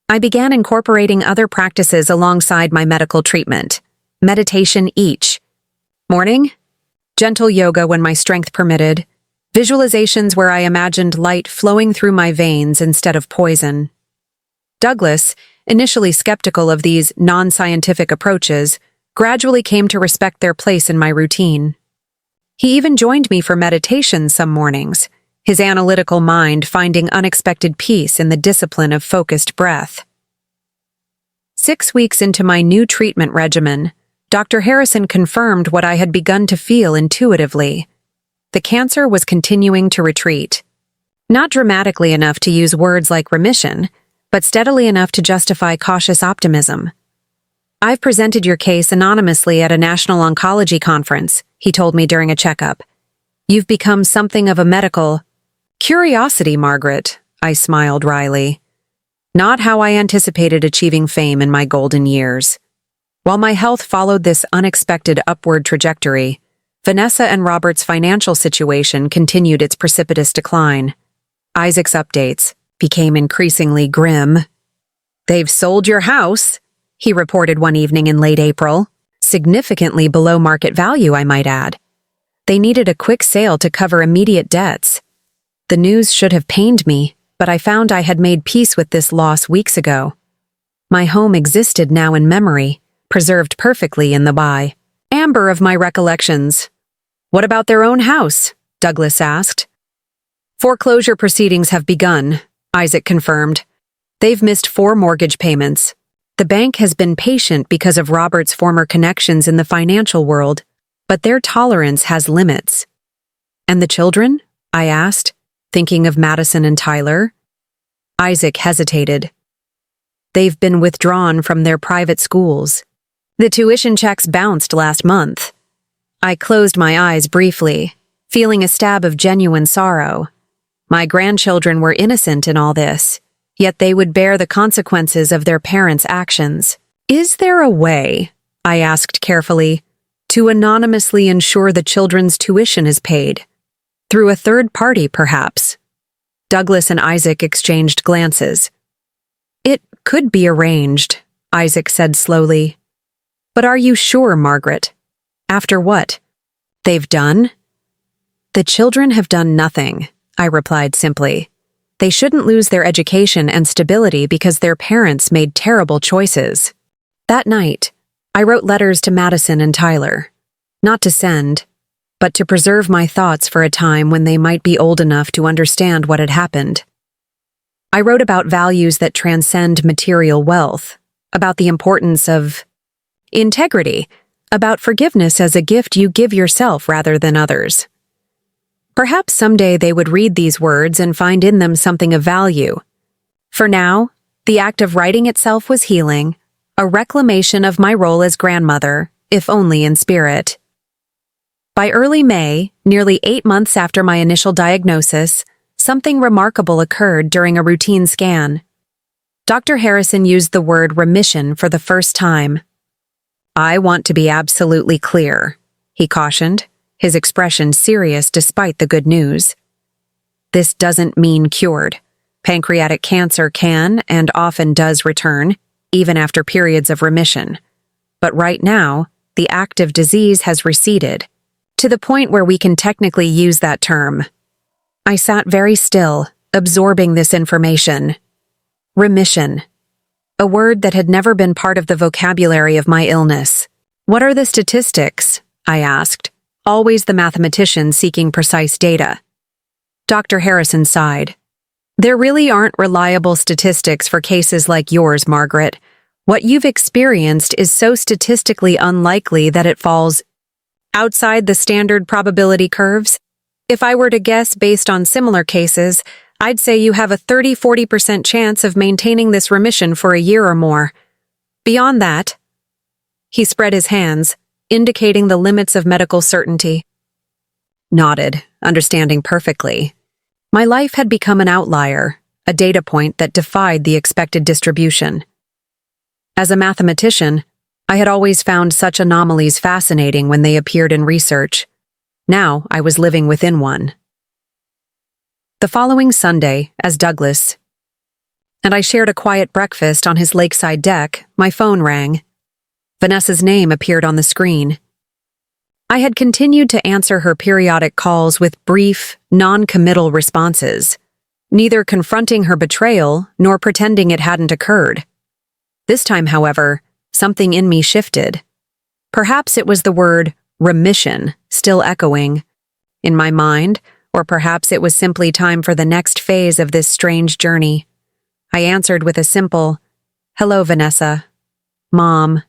I began incorporating other practices alongside my medical treatment. Meditation each morning, gentle yoga when my strength permitted, visualizations where I imagined light flowing through my veins instead of poison. Douglas, initially skeptical of these non-scientific approaches, gradually came to respect their place in my routine. He even joined me for meditation some mornings, his analytical mind finding unexpected peace in the discipline of focused breath. 6 weeks into my new treatment regimen, Dr. Harrison confirmed what I had begun to feel intuitively. The cancer was continuing to retreat. Not dramatically enough to use words like remission, but steadily enough to justify cautious optimism. "I've presented your case anonymously at a national oncology conference," he told me during a checkup. "You've become something of a medical curiosity, Margaret," I smiled wryly. Not how I anticipated achieving fame in my golden years. While my health followed this unexpected upward trajectory, Vanessa and Robert's financial situation continued its precipitous decline. Isaac's updates became increasingly grim. "They've sold your house," he reported one evening in late April, significantly below market value, I might add. They needed a quick sale to cover immediate debts. The news should have pained me, but I found I had made peace with this loss weeks ago. My home existed now in memory, preserved perfectly in the amber of my recollections. "What about their own house?" Douglas asked. "Foreclosure proceedings have begun," Isaac confirmed. "They've missed 4 mortgage payments. The bank has been patient because of Robert's former connections in the financial world, but their tolerance has limits." "And the children?" I asked, thinking of Madison and Tyler. Isaac hesitated. "They've been withdrawn from their private schools. The tuition checks bounced last month." I closed my eyes briefly, feeling a stab of genuine sorrow. My grandchildren were innocent in all this, yet they would bear the consequences of their parents' actions. "Is there a way," I asked carefully, "to anonymously ensure the children's tuition is paid? Through a third party, perhaps?" Douglas and Isaac exchanged glances. "It could be arranged," Isaac said slowly. "But are you sure, Margaret? After what they've done?" "The children have done nothing," I replied simply. "They shouldn't lose their education and stability because their parents made terrible choices." That night, I wrote letters to Madison and Tyler. Not to send, but to preserve my thoughts for a time when they might be old enough to understand what had happened. I wrote about values that transcend material wealth, about the importance of integrity, about forgiveness as a gift you give yourself rather than others. Perhaps someday they would read these words and find in them something of value. For now, the act of writing itself was healing, a reclamation of my role as grandmother, if only in spirit. By early May, nearly 8 months after my initial diagnosis, something remarkable occurred during a routine scan. Dr. Harrison used the word remission for the first time. "I want to be absolutely clear," he cautioned, his expression serious despite the good news. "This doesn't mean cured. Pancreatic cancer can and often does return, even after periods of remission. But right now, the active disease has receded, to the point where we can technically use that term." I sat very still, absorbing this information. Remission. A word that had never been part of the vocabulary of my illness. "What are the statistics?" I asked, always the mathematician seeking precise data. Dr. Harrison sighed. "There really aren't reliable statistics for cases like yours, Margaret. What you've experienced is so statistically unlikely that it falls outside the standard probability curves. If I were to guess based on similar cases, I'd say you have a 30–40% chance of maintaining this remission for a year or more. Beyond that," he spread his hands, indicating the limits of medical certainty. Nodded, understanding perfectly. My life had become an outlier, a data point that defied the expected distribution. As a mathematician, I had always found such anomalies fascinating when they appeared in research. Now I was living within one. The following Sunday, as Douglas and I shared a quiet breakfast on his lakeside deck, my phone rang. Vanessa's name appeared on the screen. I had continued to answer her periodic calls with brief, non-committal responses, neither confronting her betrayal nor pretending it hadn't occurred. This time, however, something in me shifted. Perhaps it was the word remission still echoing in my mind, or perhaps it was simply time for the next phase of this strange journey. I answered with a simple, "Hello, Vanessa." "Mom."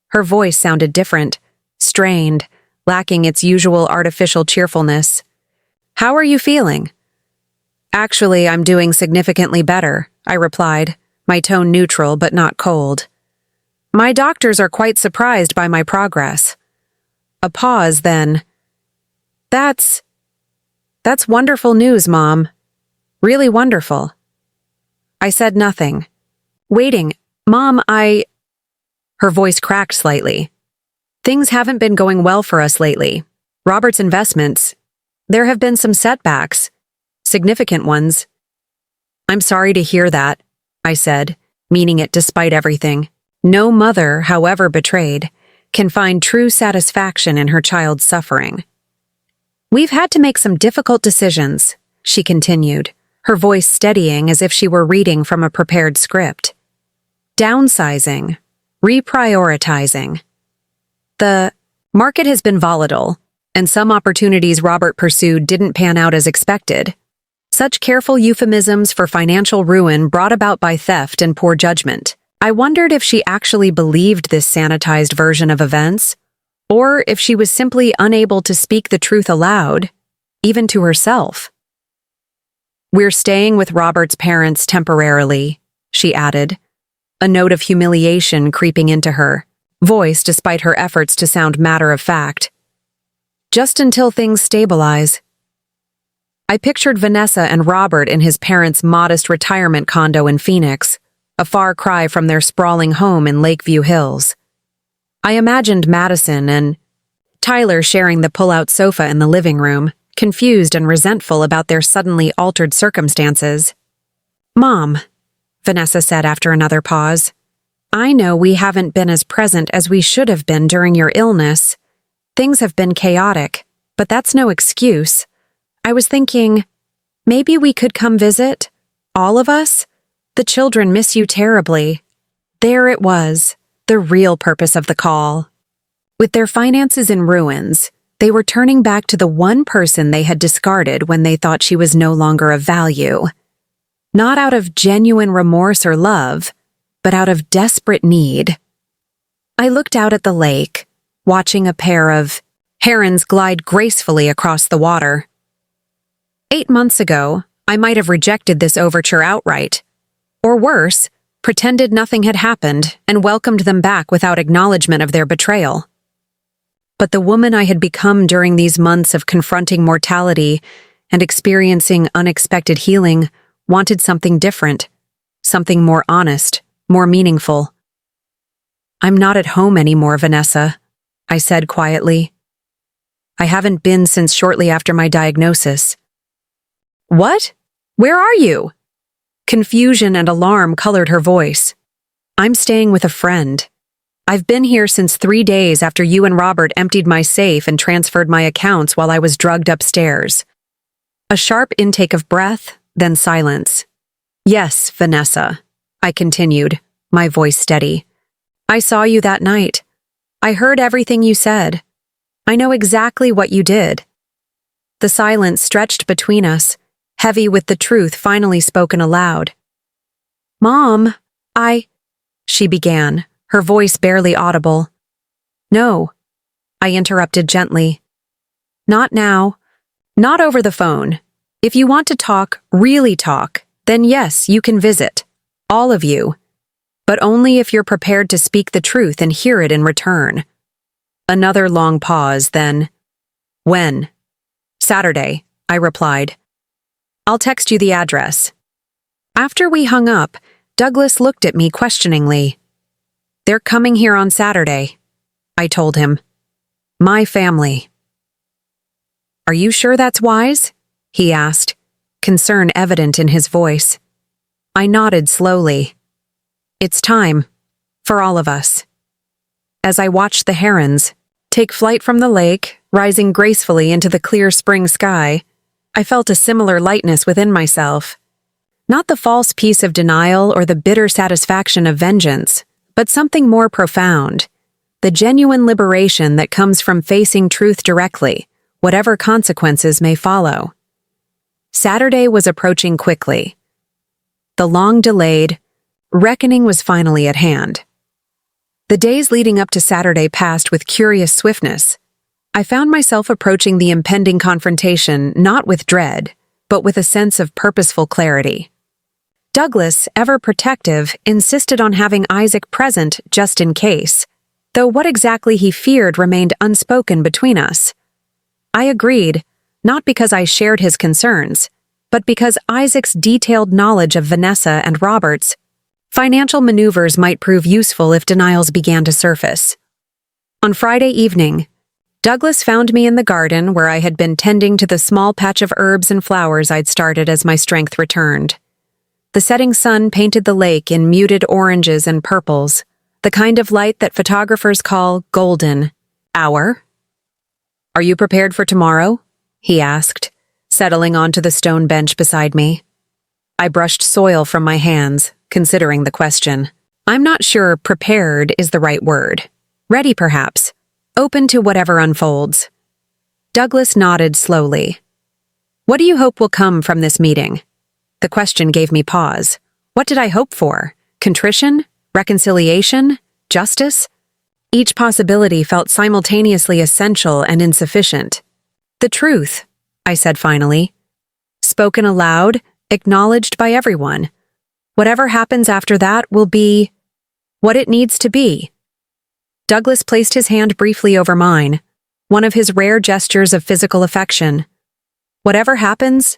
Her voice sounded different, strained, lacking its usual artificial cheerfulness. "How are you feeling?" "Actually, I'm doing significantly better," I replied, my tone neutral but not cold. "My doctors are quite surprised by my progress." A pause, then. That's wonderful news, Mom. Really wonderful." I said nothing. "Waiting. Mom, Her voice cracked slightly. "Things haven't been going well for us lately. Robert's investments. There have been some setbacks. Significant ones." "I'm sorry to hear that," I said, meaning it despite everything. No mother, however betrayed, can find true satisfaction in her child's suffering. "We've had to make some difficult decisions," she continued, her voice steadying as if she were reading from a prepared script. "Downsizing. Reprioritizing. The market has been volatile, and some opportunities Robert pursued didn't pan out as expected. Such careful euphemisms for financial ruin brought about by theft and poor judgment. I wondered if she actually believed this sanitized version of events, or if she was simply unable to speak the truth aloud, even to herself. "We're staying with Robert's parents temporarily," she added, a note of humiliation creeping into her voice despite her efforts to sound matter-of-fact. "Just until things stabilize." I pictured Vanessa and Robert in his parents' modest retirement condo in Phoenix, a far cry from their sprawling home in Lakeview Hills. I imagined Madison and Tyler sharing the pull-out sofa in the living room, confused and resentful about their suddenly altered circumstances. "Mom," Vanessa said after another pause, "I know we haven't been as present as we should have been during your illness. Things have been chaotic, but that's no excuse. I was thinking, maybe we could come visit? All of us? The children miss you terribly." There it was, the real purpose of the call. With their finances in ruins, They were turning back to the one person they had discarded when they thought she was no longer of value. Not out of genuine remorse or love, but out of desperate need. I looked out at the lake, watching a pair of herons glide gracefully across the water. 8 months ago, I might have rejected this overture outright. Or worse, pretended nothing had happened and welcomed them back without acknowledgement of their betrayal. But the woman I had become during these months of confronting mortality and experiencing unexpected healing wanted something different, something more honest, more meaningful. "I'm not at home anymore, Vanessa," I said quietly. "I haven't been since shortly after my diagnosis." "What? Where are you?" Confusion and alarm colored her voice. "I'm staying with a friend. I've been here since 3 days after you and Robert emptied my safe and transferred my accounts while I was drugged upstairs." A sharp intake of breath, then silence. "Yes, Vanessa," I continued, my voice steady. "I saw you that night. I heard everything you said. I know exactly what you did." The silence stretched between us, heavy with the truth finally spoken aloud. "Mom, she began, her voice barely audible. "No," I interrupted gently. "Not now. Not over the phone. If you want to talk, really talk, then yes, you can visit. All of you. But only if you're prepared to speak the truth and hear it in return." Another long pause, then, "When?" "Saturday," I replied. "I'll text you the address." After we hung up, Douglas looked at me questioningly. "They're coming here on Saturday," I told him. "My family." "Are you sure that's wise?" he asked, concern evident in his voice. I nodded slowly. "It's time. For all of us." As I watched the herons take flight from the lake, rising gracefully into the clear spring sky, I felt a similar lightness within myself. Not the false peace of denial or the bitter satisfaction of vengeance, but something more profound. The genuine liberation that comes from facing truth directly, whatever consequences may follow. Saturday was approaching quickly. The long-delayed reckoning was finally at hand. The days leading up to Saturday passed with curious swiftness. I found myself approaching the impending confrontation not with dread, but with a sense of purposeful clarity. Douglas, ever protective, insisted on having Isaac present just in case, though what exactly he feared remained unspoken between us. I agreed, not because I shared his concerns, but because Isaac's detailed knowledge of Vanessa and Robert's financial maneuvers might prove useful if denials began to surface. On Friday evening, Douglas found me in the garden where I had been tending to the small patch of herbs and flowers I'd started as my strength returned. The setting sun painted the lake in muted oranges and purples, the kind of light that photographers call golden hour. "Are you prepared for tomorrow?" he asked, settling onto the stone bench beside me. I brushed soil from my hands, considering the question. I'm not sure prepared is the right word. Ready, perhaps. Open to whatever unfolds. Douglas nodded slowly. "What do you hope will come from this meeting?" The question gave me pause. What did I hope for? Contrition? Reconciliation? Justice? Each possibility felt simultaneously essential and insufficient. "The truth," I said finally. "Spoken aloud, acknowledged by everyone. Whatever happens after that will be what it needs to be." Douglas placed his hand briefly over mine, one of his rare gestures of physical affection. "Whatever happens,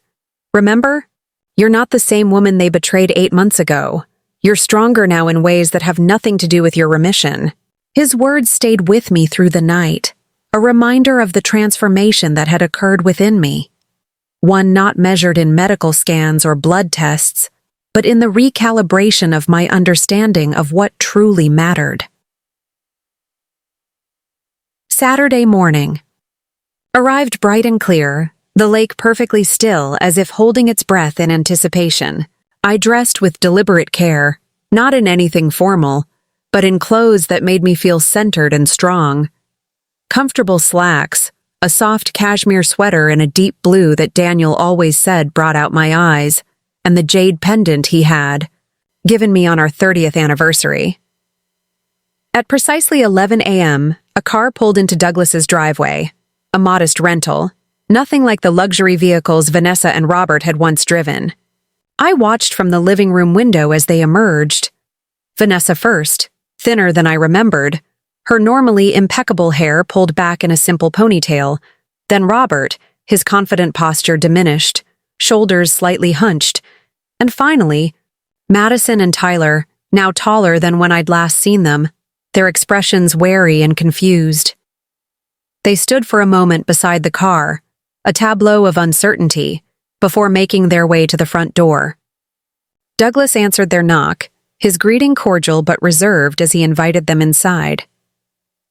remember, you're not the same woman they betrayed 8 months ago. You're stronger now in ways that have nothing to do with your remission." His words stayed with me through the night, a reminder of the transformation that had occurred within me. One not measured in medical scans or blood tests, but in the recalibration of my understanding of what truly mattered. Saturday morning. Arrived bright and clear, the lake perfectly still as if holding its breath in anticipation. I dressed with deliberate care, not in anything formal, but in clothes that made me feel centered and strong. Comfortable slacks, a soft cashmere sweater in a deep blue that Daniel always said brought out my eyes, and the jade pendant he had, given me on our 30th anniversary. At precisely 11 a.m., a car pulled into Douglas's driveway, a modest rental, nothing like the luxury vehicles Vanessa and Robert had once driven. I watched from the living room window as they emerged. Vanessa first, thinner than I remembered, her normally impeccable hair pulled back in a simple ponytail, then Robert, his confident posture diminished, shoulders slightly hunched, and finally, Madison and Tyler, now taller than when I'd last seen them, their expressions wary and confused. They stood for a moment beside the car, a tableau of uncertainty, before making their way to the front door. Douglas answered their knock, his greeting cordial but reserved as he invited them inside.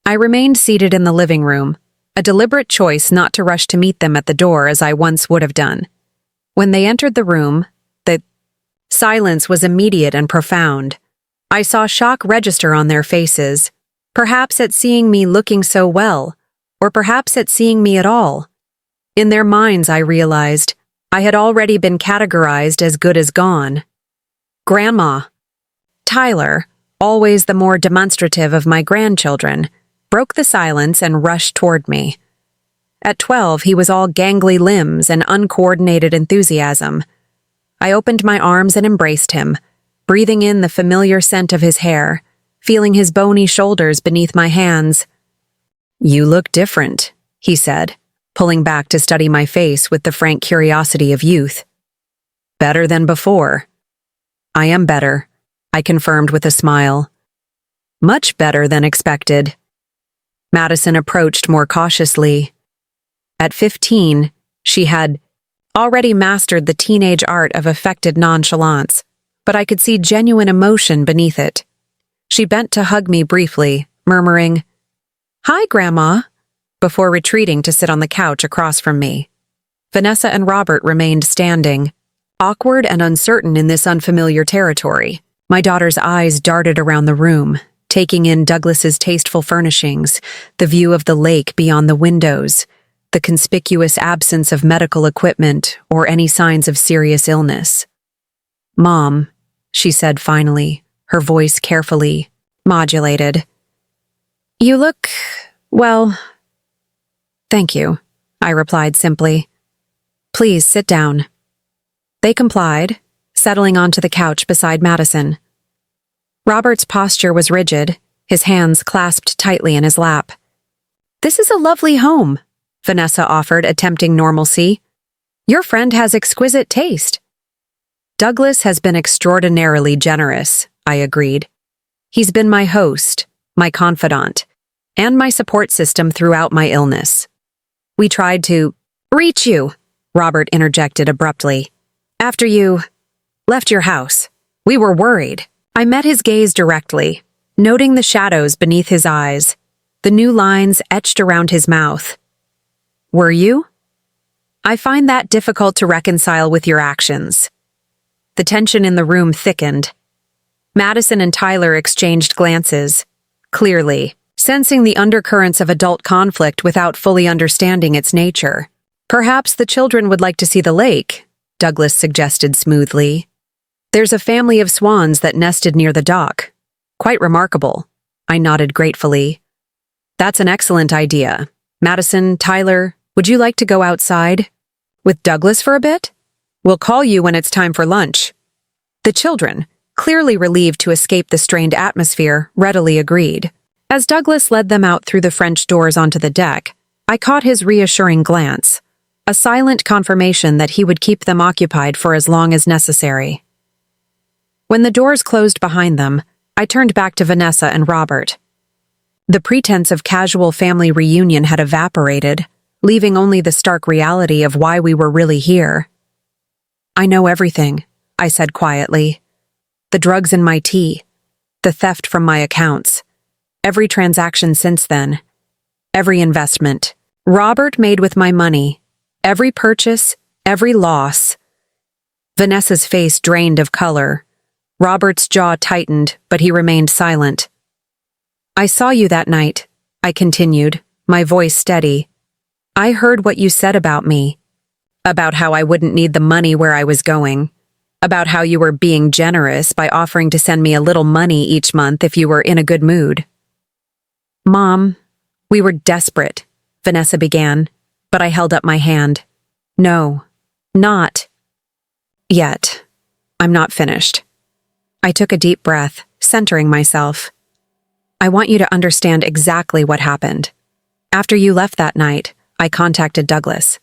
I remained seated in the living room, a deliberate choice not to rush to meet them at the door as I once would have done. When they entered the room, the silence was immediate and profound. I saw shock register on their faces, perhaps at seeing me looking so well, or perhaps at seeing me at all. In their minds, I realized, I had already been categorized as good as gone. Grandma. Tyler, always the more demonstrative of my grandchildren, broke the silence and rushed toward me. At 12, he was all gangly limbs and uncoordinated enthusiasm. I opened my arms and embraced him, breathing in the familiar scent of his hair, feeling his bony shoulders beneath my hands. "You look different," he said, pulling back to study my face with the frank curiosity of youth. "Better than before." "I am better," I confirmed with a smile. "Much better than expected." Madison approached more cautiously. At 15, she had already mastered the teenage art of affected nonchalance, but I could see genuine emotion beneath it. She bent to hug me briefly, murmuring, "Hi, Grandma," before retreating to sit on the couch across from me. Vanessa and Robert remained standing, awkward and uncertain in this unfamiliar territory. My daughter's eyes darted around the room, taking in Douglas's tasteful furnishings, the view of the lake beyond the windows, the conspicuous absence of medical equipment or any signs of serious illness. "Mom," she said finally, her voice carefully modulated. "You look, well..." "Thank you," I replied simply. "Please sit down." They complied, settling onto the couch beside Madison. Robert's posture was rigid, his hands clasped tightly in his lap. "This is a lovely home," Vanessa offered, attempting normalcy. "Your friend has exquisite taste." "Douglas has been extraordinarily generous," I agreed. "He's been my host, my confidant, and my support system throughout my illness." "We tried to reach you," Robert interjected abruptly. "After you left your house. We were worried." I met his gaze directly, noting the shadows beneath his eyes, the new lines etched around his mouth. "Were you?" "I find that difficult to reconcile with your actions." The tension in the room thickened. Madison and Tyler exchanged glances, clearly, sensing the undercurrents of adult conflict without fully understanding its nature. "Perhaps the children would like to see the lake," Douglas suggested smoothly. "There's a family of swans that nested near the dock. Quite remarkable." I nodded gratefully. "That's an excellent idea. Madison, Tyler, would you like to go outside? With Douglas for a bit? We'll call you when it's time for lunch." The children, clearly relieved to escape the strained atmosphere, readily agreed. As Douglas led them out through the French doors onto the deck, I caught his reassuring glance, a silent confirmation that he would keep them occupied for as long as necessary. When the doors closed behind them, I turned back to Vanessa and Robert. The pretense of casual family reunion had evaporated, leaving only the stark reality of why we were really here. "I know everything," I said quietly. "The drugs in my tea, the theft from my accounts, every transaction since then, every investment Robert made with my money, every purchase, every loss." Vanessa's face drained of color. Robert's jaw tightened, but he remained silent. "I saw you that night," I continued, my voice steady. I heard what you said about me. About how I wouldn't need the money where I was going. About how you were being generous by offering to send me a little money each month if you were in a good mood. Mom, we were desperate, Vanessa began, but I held up my hand. No, not yet. I'm not finished. I took a deep breath, centering myself. I want you to understand exactly what happened. After you left that night, I contacted Douglas.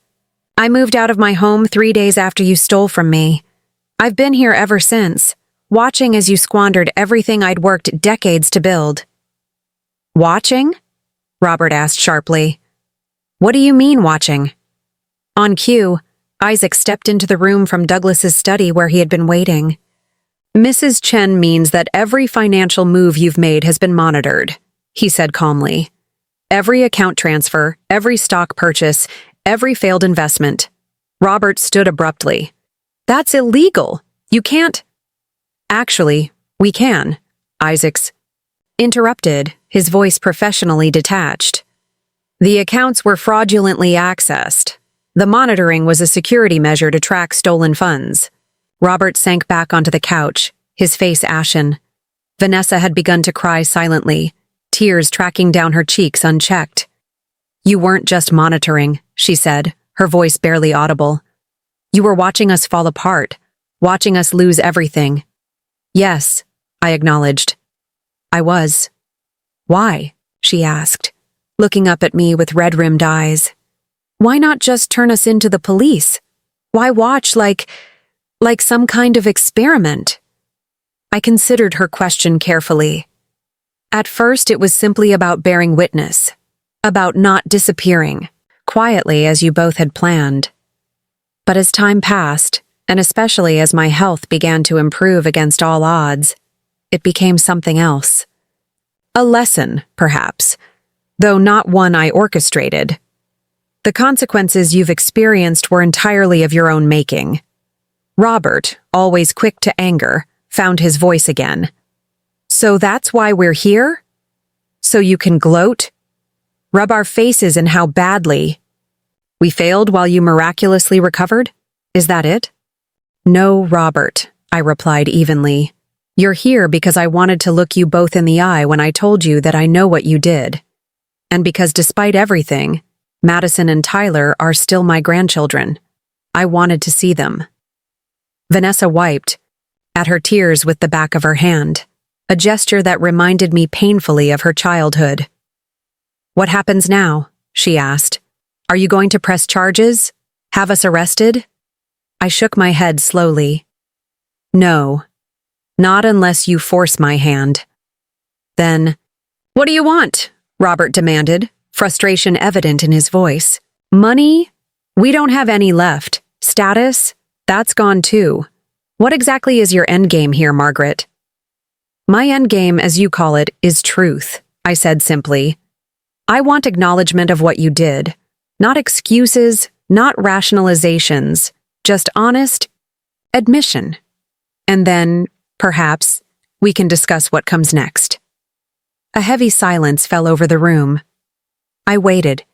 I moved out of my home 3 days after you stole from me. I've been here ever since, watching as you squandered everything I'd worked decades to build. Watching? Robert asked sharply. What do you mean, watching? On cue, Isaac stepped into the room from Douglas's study where he had been waiting. Mrs. Chen means that every financial move you've made has been monitored, he said calmly. Every account transfer, every stock purchase, every failed investment. Robert stood abruptly. That's illegal. You can't. Actually, we can, Isaacs interrupted, his voice professionally detached. The accounts were fraudulently accessed. The monitoring was a security measure to track stolen funds. Robert sank back onto the couch, his face ashen. Vanessa had begun to cry silently, tears tracking down her cheeks unchecked. You weren't just monitoring, she said, her voice barely audible. You were watching us fall apart, watching us lose everything. Yes, I acknowledged. I was. Why? She asked, looking up at me with red-rimmed eyes. Why not just turn us into the police? Why watch like some kind of experiment? I considered her question carefully. At first, it was simply about bearing witness, about not disappearing, quietly as you both had planned. But as time passed, and especially as my health began to improve against all odds, it became something else. A lesson, perhaps, though not one I orchestrated. The consequences you've experienced were entirely of your own making. Robert, always quick to anger, found his voice again. So that's why we're here? So you can gloat? Rub our faces in how badly? We failed while you miraculously recovered? Is that it? No, Robert, I replied evenly. You're here because I wanted to look you both in the eye when I told you that I know what you did. And because despite everything, Madison and Tyler are still my grandchildren. I wanted to see them. Vanessa wiped at her tears with the back of her hand, a gesture that reminded me painfully of her childhood. What happens now? She asked. Are you going to press charges? Have us arrested? I shook my head slowly. No, not unless you force my hand. Then, what do you want? Robert demanded, frustration evident in his voice. Money? We don't have any left. Status? That's gone too. What exactly is your endgame here, Margaret? My endgame, as you call it, is truth, I said simply. I want acknowledgement of what you did. Not excuses, not rationalizations, just honest admission. And then, perhaps, we can discuss what comes next. A heavy silence fell over the room. I waited,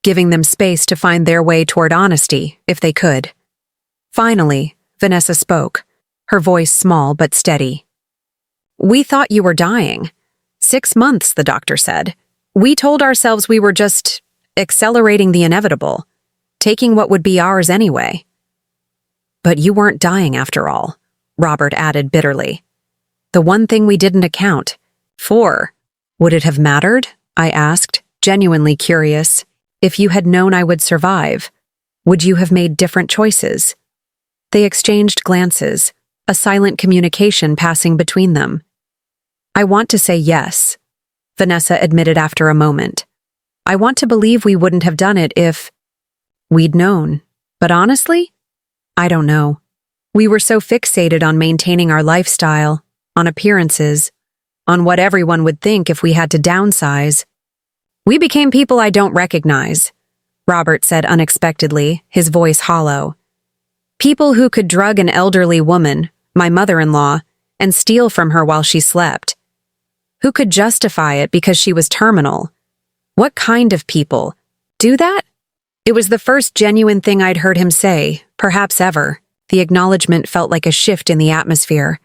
giving them space to find their way toward honesty, if they could. Finally, Vanessa spoke, her voice small but steady. We thought you were dying. 6 months, the doctor said. We told ourselves we were just accelerating the inevitable, taking what would be ours anyway. But you weren't dying after all, Robert added bitterly. The one thing we didn't account for. Would it have mattered? I asked, genuinely curious. If you had known I would survive, would you have made different choices? They exchanged glances, a silent communication passing between them. I want to say yes, Vanessa admitted after a moment. I want to believe we wouldn't have done it if we'd known. But honestly, I don't know. We were so fixated on maintaining our lifestyle, on appearances, on what everyone would think if we had to downsize. We became people I don't recognize, Robert said unexpectedly, his voice hollow. People who could drug an elderly woman, my mother-in-law, and steal from her while she slept. Who could justify it because she was terminal? What kind of people do that? It was the first genuine thing I'd heard him say, perhaps ever. The acknowledgement felt like a shift in the atmosphere,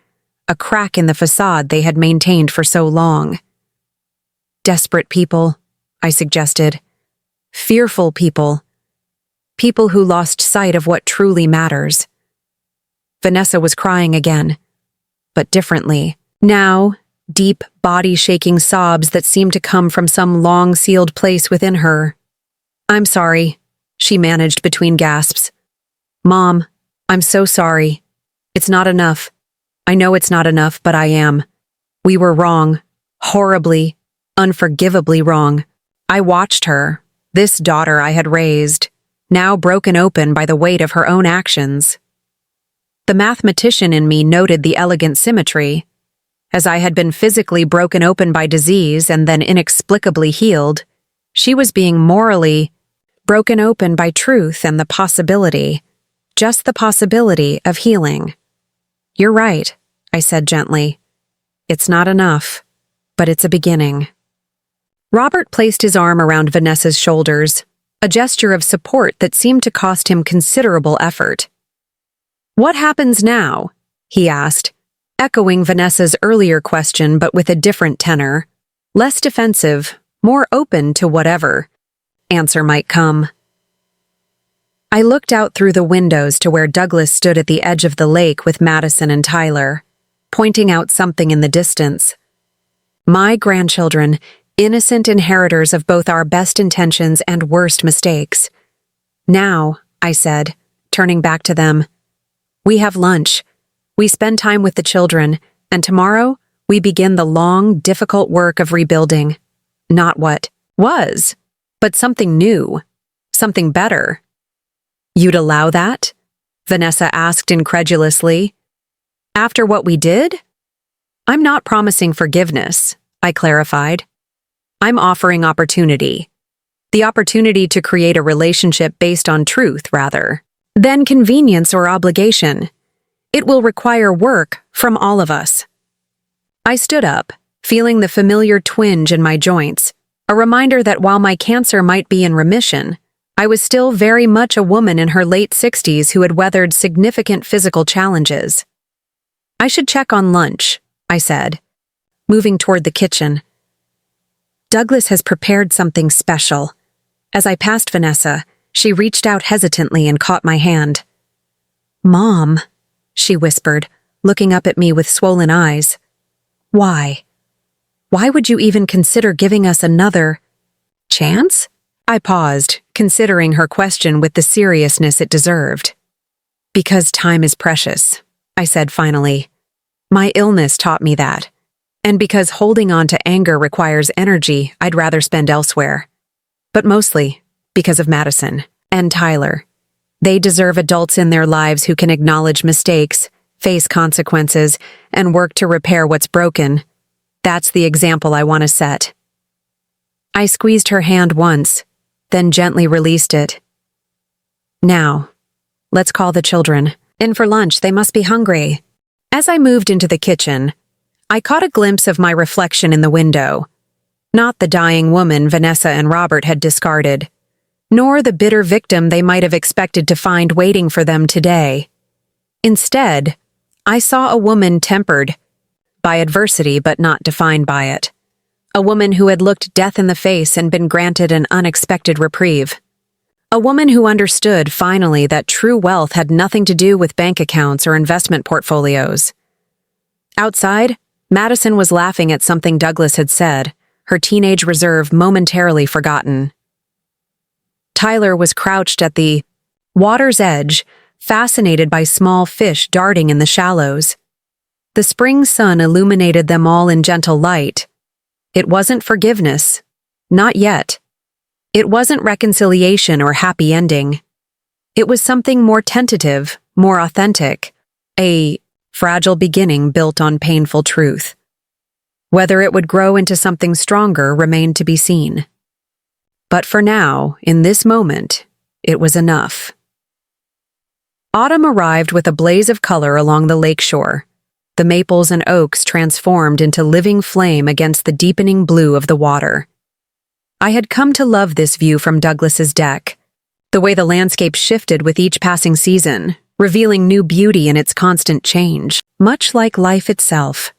a crack in the facade they had maintained for so long. Desperate people, I suggested. Fearful people. People who lost sight of what truly matters. Vanessa was crying again, but differently. Now, deep, body-shaking sobs that seemed to come from some long-sealed place within her. "I'm sorry," she managed between gasps. "Mom, I'm so sorry. It's not enough. I know it's not enough, but I am. We were wrong. Horribly, unforgivably wrong. I watched her, this daughter I had raised, now broken open by the weight of her own actions." The mathematician in me noted the elegant symmetry. As I had been physically broken open by disease and then inexplicably healed, she was being morally broken open by truth and the possibility, just the possibility of healing. "You're right," I said gently. "It's not enough, but it's a beginning." Robert placed his arm around Vanessa's shoulders, a gesture of support that seemed to cost him considerable effort. "What happens now?" he asked, echoing Vanessa's earlier question but with a different tenor, less defensive, more open to whatever answer might come. I looked out through the windows to where Douglas stood at the edge of the lake with Madison and Tyler, pointing out something in the distance. My grandchildren, innocent inheritors of both our best intentions and worst mistakes. "Now," I said, turning back to them, "we have lunch. We spend time with the children, and tomorrow we begin the long, difficult work of rebuilding. Not what was, but something new, something better." "You'd allow that?" Vanessa asked incredulously. "After what we did?" "I'm not promising forgiveness," I clarified. "I'm offering opportunity. The opportunity to create a relationship based on truth, rather, than convenience or obligation. It will require work from all of us." I stood up, feeling the familiar twinge in my joints, a reminder that while my cancer might be in remission, I was still very much a woman in her late 60s who had weathered significant physical challenges. "I should check on lunch," I said, moving toward the kitchen. "Douglas has prepared something special." As I passed Vanessa, she reached out hesitantly and caught my hand. "Mom," she whispered, looking up at me with swollen eyes. "Why? Why would you even consider giving us another chance?" I paused, considering her question with the seriousness it deserved. "Because time is precious," I said finally. "My illness taught me that. And because holding on to anger requires energy I'd rather spend elsewhere. But mostly because of Madison and Tyler. They deserve adults in their lives who can acknowledge mistakes, face consequences, and work to repair what's broken. That's the example I want to set." I squeezed her hand once, then gently released it. "Now, let's call the children. In for lunch, they must be hungry." As I moved into the kitchen, I caught a glimpse of my reflection in the window. Not the dying woman Vanessa and Robert had discarded, nor the bitter victim they might have expected to find waiting for them today. Instead, I saw a woman tempered by adversity but not defined by it. A woman who had looked death in the face and been granted an unexpected reprieve. A woman who understood, finally, that true wealth had nothing to do with bank accounts or investment portfolios. Outside, Madison was laughing at something Douglas had said, her teenage reserve momentarily forgotten. Tyler was crouched at the water's edge, fascinated by small fish darting in the shallows. The spring sun illuminated them all in gentle light. It wasn't forgiveness. Not yet. It wasn't reconciliation or happy ending. It was something more tentative, more authentic, a fragile beginning built on painful truth. Whether it would grow into something stronger remained to be seen. But for now, in this moment, it was enough. Autumn arrived with a blaze of color along the lakeshore. The maples and oaks transformed into living flame against the deepening blue of the water. I had come to love this view from Douglas's deck, the way the landscape shifted with each passing season, revealing new beauty in its constant change, much like life itself.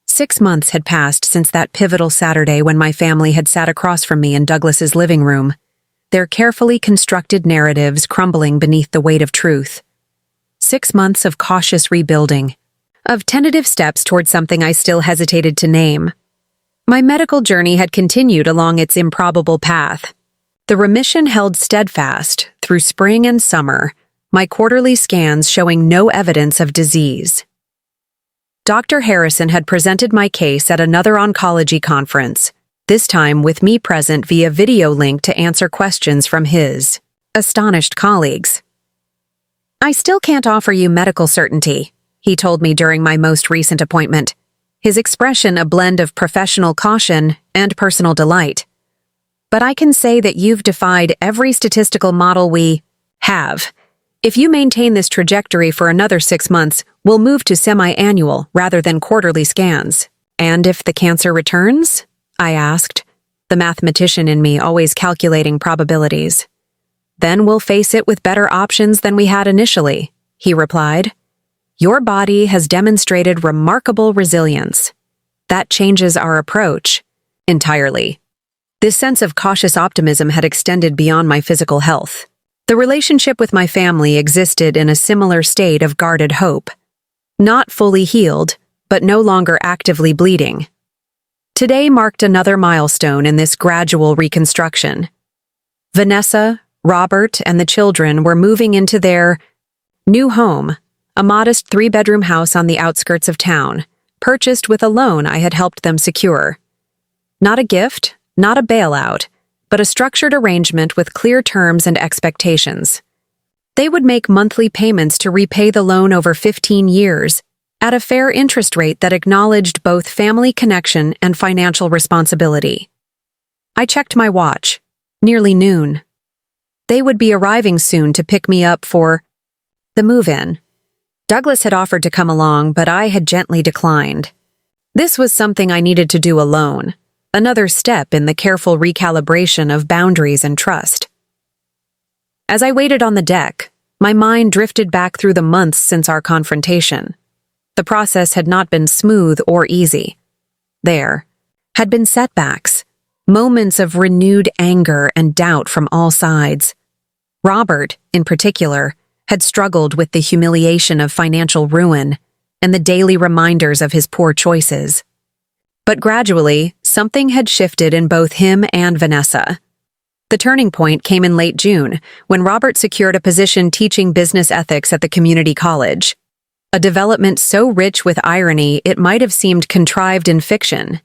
6 months had passed since that pivotal Saturday when my family had sat across from me in Douglas's living room, their carefully constructed narratives crumbling beneath the weight of truth. 6 months of cautious rebuilding, of tentative steps toward something I still hesitated to name. My medical journey had continued along its improbable path. The remission held steadfast through spring and summer, my quarterly scans showing no evidence of disease. Dr. Harrison had presented my case at another oncology conference, this time with me present via video link to answer questions from his astonished colleagues. "I still can't offer you medical certainty," he told me during my most recent appointment, his expression a blend of professional caution and personal delight. "But I can say that you've defied every statistical model we have. If you maintain this trajectory for another 6 months, we'll move to semi-annual rather than quarterly scans." "And if the cancer returns?" I asked, the mathematician in me always calculating probabilities. "Then we'll face it with better options than we had initially," he replied. "Your body has demonstrated remarkable resilience. That changes our approach entirely." This sense of cautious optimism had extended beyond my physical health. The relationship with my family existed in a similar state of guarded hope. Not fully healed, but no longer actively bleeding. Today marked another milestone in this gradual reconstruction. Vanessa, Robert, and the children were moving into their new home, a modest 3-bedroom house on the outskirts of town, purchased with a loan I had helped them secure. Not a gift, not a bailout, but a structured arrangement with clear terms and expectations. They would make monthly payments to repay the loan over 15 years, at a fair interest rate that acknowledged both family connection and financial responsibility. I checked my watch. Nearly noon. They would be arriving soon to pick me up for the move-in. Douglas had offered to come along, but I had gently declined. This was something I needed to do alone, another step in the careful recalibration of boundaries and trust. As I waited on the deck, my mind drifted back through the months since our confrontation. The process had not been smooth or easy. There had been setbacks, moments of renewed anger and doubt from all sides. Robert, in particular, had struggled with the humiliation of financial ruin and the daily reminders of his poor choices. But gradually, something had shifted in both him and Vanessa. The turning point came in late June, when Robert secured a position teaching business ethics at the community college. A development so rich with irony it might have seemed contrived in fiction.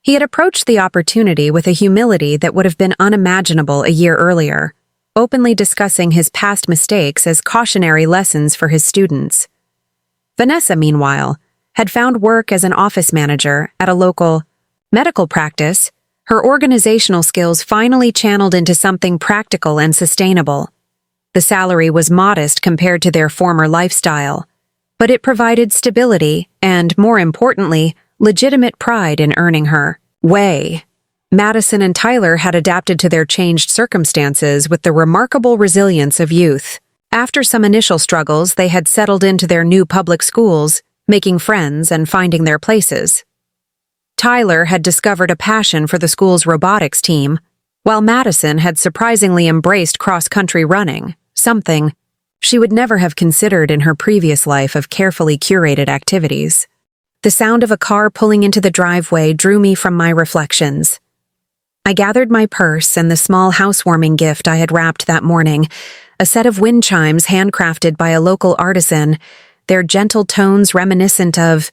He had approached the opportunity with a humility that would have been unimaginable a year earlier, openly discussing his past mistakes as cautionary lessons for his students. Vanessa, meanwhile, had found work as an office manager at a local medical practice, her organizational skills finally channeled into something practical and sustainable. The salary was modest compared to their former lifestyle, but it provided stability and, more importantly, legitimate pride in earning her way. Madison and Tyler had adapted to their changed circumstances with the remarkable resilience of youth. After some initial struggles, they had settled into their new public schools, making friends and finding their places. Tyler had discovered a passion for the school's robotics team, while Madison had surprisingly embraced cross-country running, something she would never have considered in her previous life of carefully curated activities. The sound of a car pulling into the driveway drew me from my reflections. I gathered my purse and the small housewarming gift I had wrapped that morning, a set of wind chimes handcrafted by a local artisan, their gentle tones reminiscent of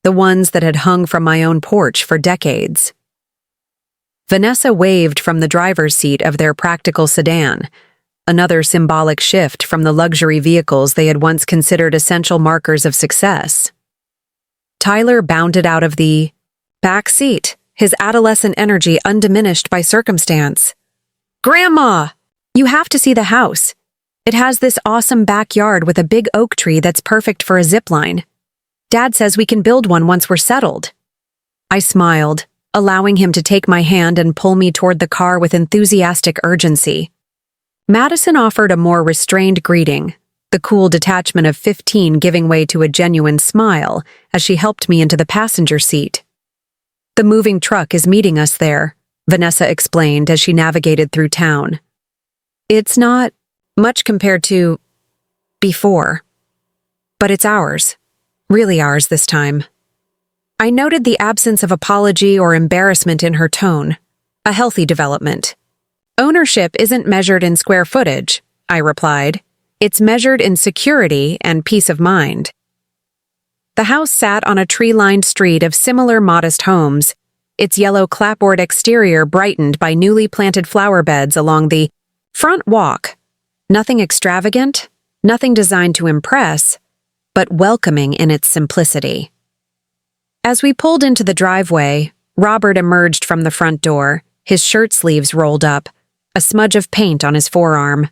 the ones that had hung from my own porch for decades. Vanessa waved from the driver's seat of their practical sedan, another symbolic shift from the luxury vehicles they had once considered essential markers of success. Tyler bounded out of the back seat, his adolescent energy undiminished by circumstance. "Grandma! You have to see the house. It has this awesome backyard with a big oak tree that's perfect for a zip line. Dad says we can build one once we're settled." I smiled, allowing him to take my hand and pull me toward the car with enthusiastic urgency. Madison offered a more restrained greeting, the cool detachment of 15 giving way to a genuine smile as she helped me into the passenger seat. "The moving truck is meeting us there," Vanessa explained as she navigated through town. "It's not much compared to before, but it's ours. Really ours this time." I noted the absence of apology or embarrassment in her tone, a healthy development. "Ownership isn't measured in square footage," I replied. "It's measured in security and peace of mind." The house sat on a tree-lined street of similar modest homes, its yellow clapboard exterior brightened by newly planted flower beds along the front walk. Nothing extravagant, nothing designed to impress, but welcoming in its simplicity. As we pulled into the driveway, Robert emerged from the front door, his shirt sleeves rolled up, a smudge of paint on his forearm.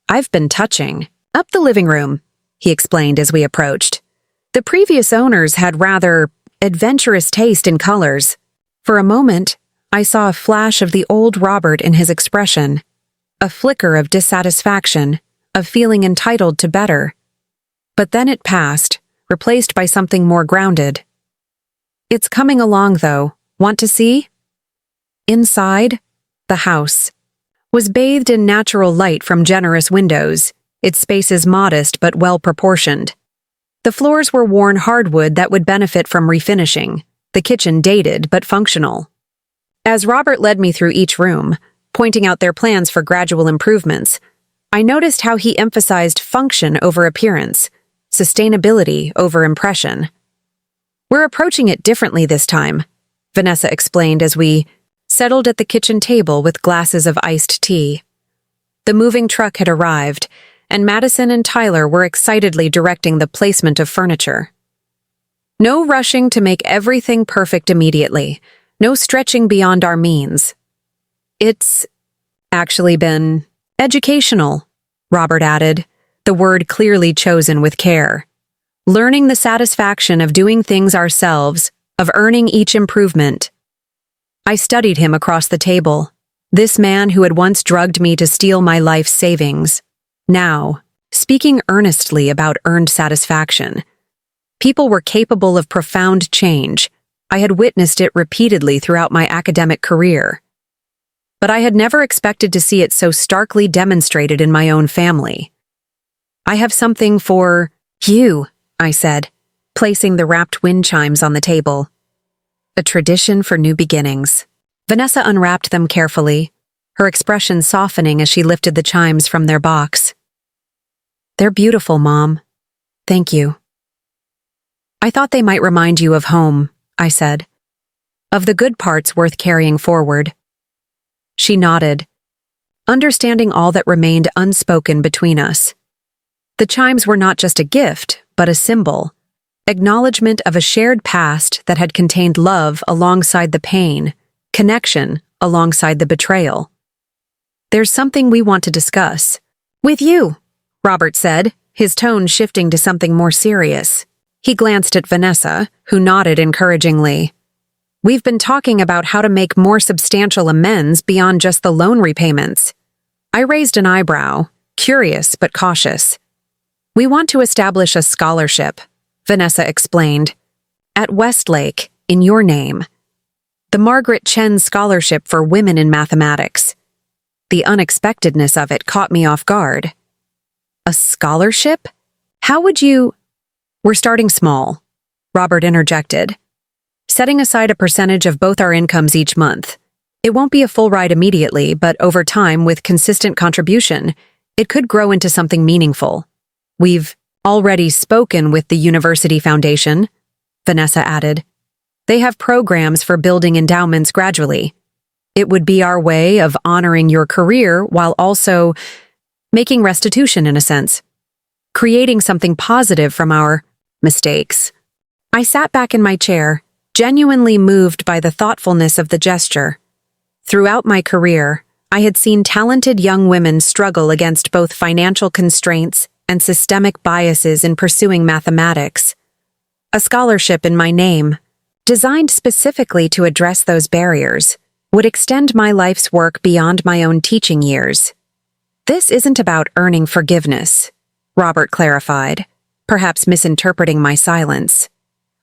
"I've been touching up the living room," he explained as we approached. The previous owners had rather adventurous taste in colors. For a moment, I saw a flash of the old Robert in his expression, a flicker of dissatisfaction, of feeling entitled to better. But then it passed, replaced by something more grounded. "It's coming along, though. Want to see?" Inside, the house was bathed in natural light from generous windows, its spaces modest but well-proportioned. The floors were worn hardwood that would benefit from refinishing, the kitchen dated but functional. As Robert led me through each room, pointing out their plans for gradual improvements, I noticed how he emphasized function over appearance, sustainability over impression. "We're approaching it differently this time," Vanessa explained as we settled at the kitchen table with glasses of iced tea. The moving truck had arrived, and Madison and Tyler were excitedly directing the placement of furniture. No rushing to make everything perfect immediately, no stretching beyond our means. "It's actually been educational," Robert added, the word clearly chosen with care. "Learning the satisfaction of doing things ourselves, of earning each improvement." I studied him across the table, this man who had once drugged me to steal my life's savings, now speaking earnestly about earned satisfaction. People were capable of profound change. I had witnessed it repeatedly throughout my academic career. But I had never expected to see it so starkly demonstrated in my own family. "I have something for you," I said, placing the wrapped wind chimes on the table. "A tradition for new beginnings." Vanessa unwrapped them carefully, her expression softening as she lifted the chimes from their box. "They're beautiful, Mom. Thank you." "I thought they might remind you of home," I said, "of the good parts worth carrying forward." She nodded, understanding all that remained unspoken between us. The chimes were not just a gift, but a symbol, acknowledgement of a shared past that had contained love alongside the pain, connection alongside the betrayal. "There's something we want to discuss." "With you," Robert said, his tone shifting to something more serious. He glanced at Vanessa, who nodded encouragingly. "We've been talking about how to make more substantial amends beyond just the loan repayments." I raised an eyebrow, curious but cautious. "We want to establish a scholarship," Vanessa explained, "at Westlake, in your name. The Margaret Chen Scholarship for Women in Mathematics." The unexpectedness of it caught me off guard. "A scholarship? How would you—" "We're starting small," Robert interjected, "setting aside a percentage of both our incomes each month. It won't be a full ride immediately, but over time, with consistent contribution, it could grow into something meaningful. We've already spoken with the University Foundation," Vanessa added. "They have programs for building endowments gradually. It would be our way of honoring your career while also making restitution in a sense, creating something positive from our mistakes." I sat back in my chair, genuinely moved by the thoughtfulness of the gesture. Throughout my career, I had seen talented young women struggle against both financial constraints and systemic biases in pursuing mathematics. A scholarship in my name, designed specifically to address those barriers, would extend my life's work beyond my own teaching years. This isn't about earning forgiveness, Robert clarified, perhaps misinterpreting my silence.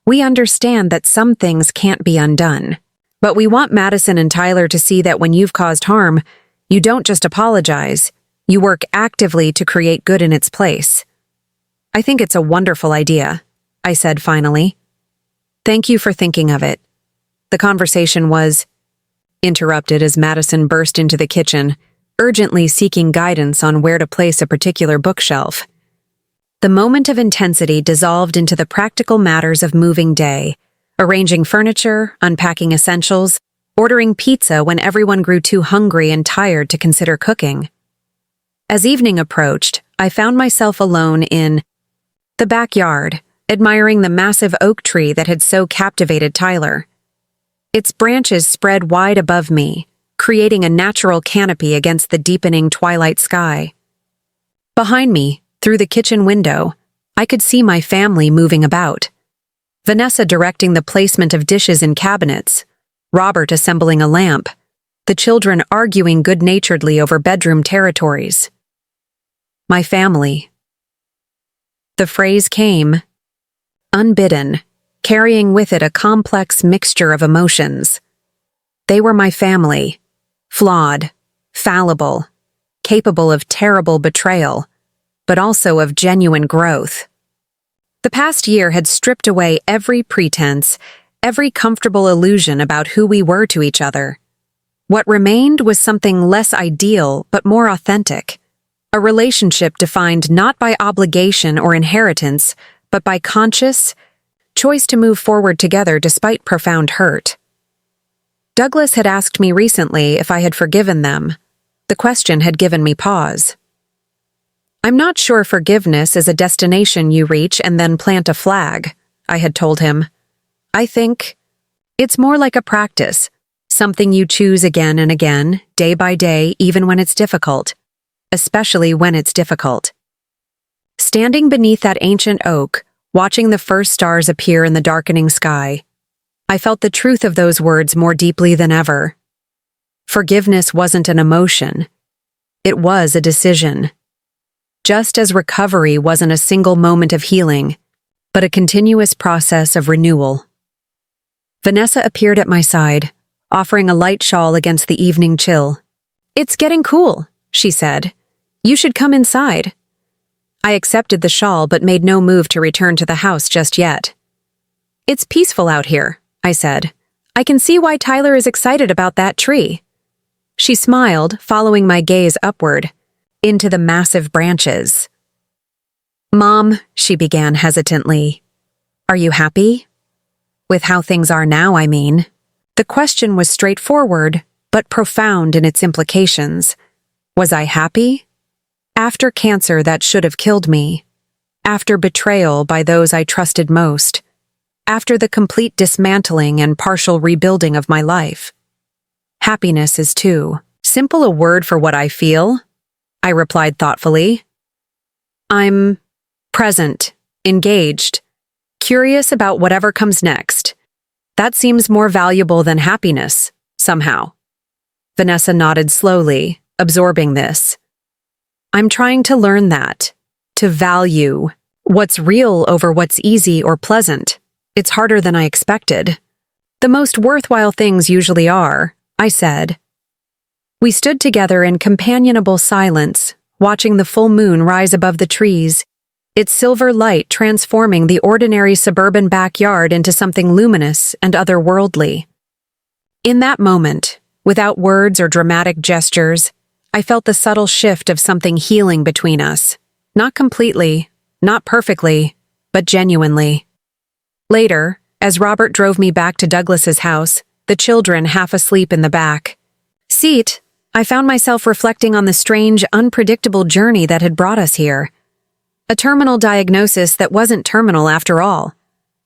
We understand that some things can't be undone, but we want Madison and Tyler to see that when you've caused harm, you don't just apologize, you work actively to create good in its place. I think it's a wonderful idea, I said finally. Thank you for thinking of it. The conversation was interrupted as Madison burst into the kitchen, urgently seeking guidance on where to place a particular bookshelf. The moment of intensity dissolved into the practical matters of moving day, arranging furniture, unpacking essentials, ordering pizza when everyone grew too hungry and tired to consider cooking. As evening approached, I found myself alone in the backyard, admiring the massive oak tree that had so captivated Tyler. Its branches spread wide above me, creating a natural canopy against the deepening twilight sky. Behind me, through the kitchen window, I could see my family moving about. Vanessa directing the placement of dishes in cabinets, Robert assembling a lamp, the children arguing good-naturedly over bedroom territories. My family. The phrase came, unbidden, carrying with it a complex mixture of emotions. They were my family, flawed, fallible, capable of terrible betrayal, but also of genuine growth. The past year had stripped away every pretense, every comfortable illusion about who we were to each other. What remained was something less ideal but more authentic, a relationship defined not by obligation or inheritance, but by conscious choice to move forward together despite profound hurt. Douglas had asked me recently if I had forgiven them. The question had given me pause. I'm not sure forgiveness is a destination you reach and then plant a flag, I had told him. I think it's more like a practice, something you choose again and again, day by day, even when it's difficult, especially when it's difficult. Standing beneath that ancient oak, watching the first stars appear in the darkening sky, I felt the truth of those words more deeply than ever. Forgiveness wasn't an emotion. It was a decision. Just as recovery wasn't a single moment of healing, but a continuous process of renewal. Vanessa appeared at my side, offering a light shawl against the evening chill. It's getting cool, she said. You should come inside. I accepted the shawl but made no move to return to the house just yet. It's peaceful out here, I said. I can see why Tyler is excited about that tree. She smiled, following my gaze upward, into the massive branches. Mom, she began hesitantly. Are you happy? With how things are now, I mean. The question was straightforward, but profound in its implications. Was I happy? After cancer that should have killed me. After betrayal by those I trusted most. After the complete dismantling and partial rebuilding of my life. Happiness is too simple a word for what I feel, I replied thoughtfully. I'm present, engaged, curious about whatever comes next. That seems more valuable than happiness, somehow. Vanessa nodded slowly, absorbing this. I'm trying to learn that, to value what's real over what's easy or pleasant. It's harder than I expected. The most worthwhile things usually are, I said. We stood together in companionable silence, watching the full moon rise above the trees, its silver light transforming the ordinary suburban backyard into something luminous and otherworldly. In that moment, without words or dramatic gestures, I felt the subtle shift of something healing between us. Not completely, not perfectly, but genuinely. Later, as Robert drove me back to Douglas's house, the children half asleep in the back seat, I found myself reflecting on the strange, unpredictable journey that had brought us here. A terminal diagnosis that wasn't terminal after all.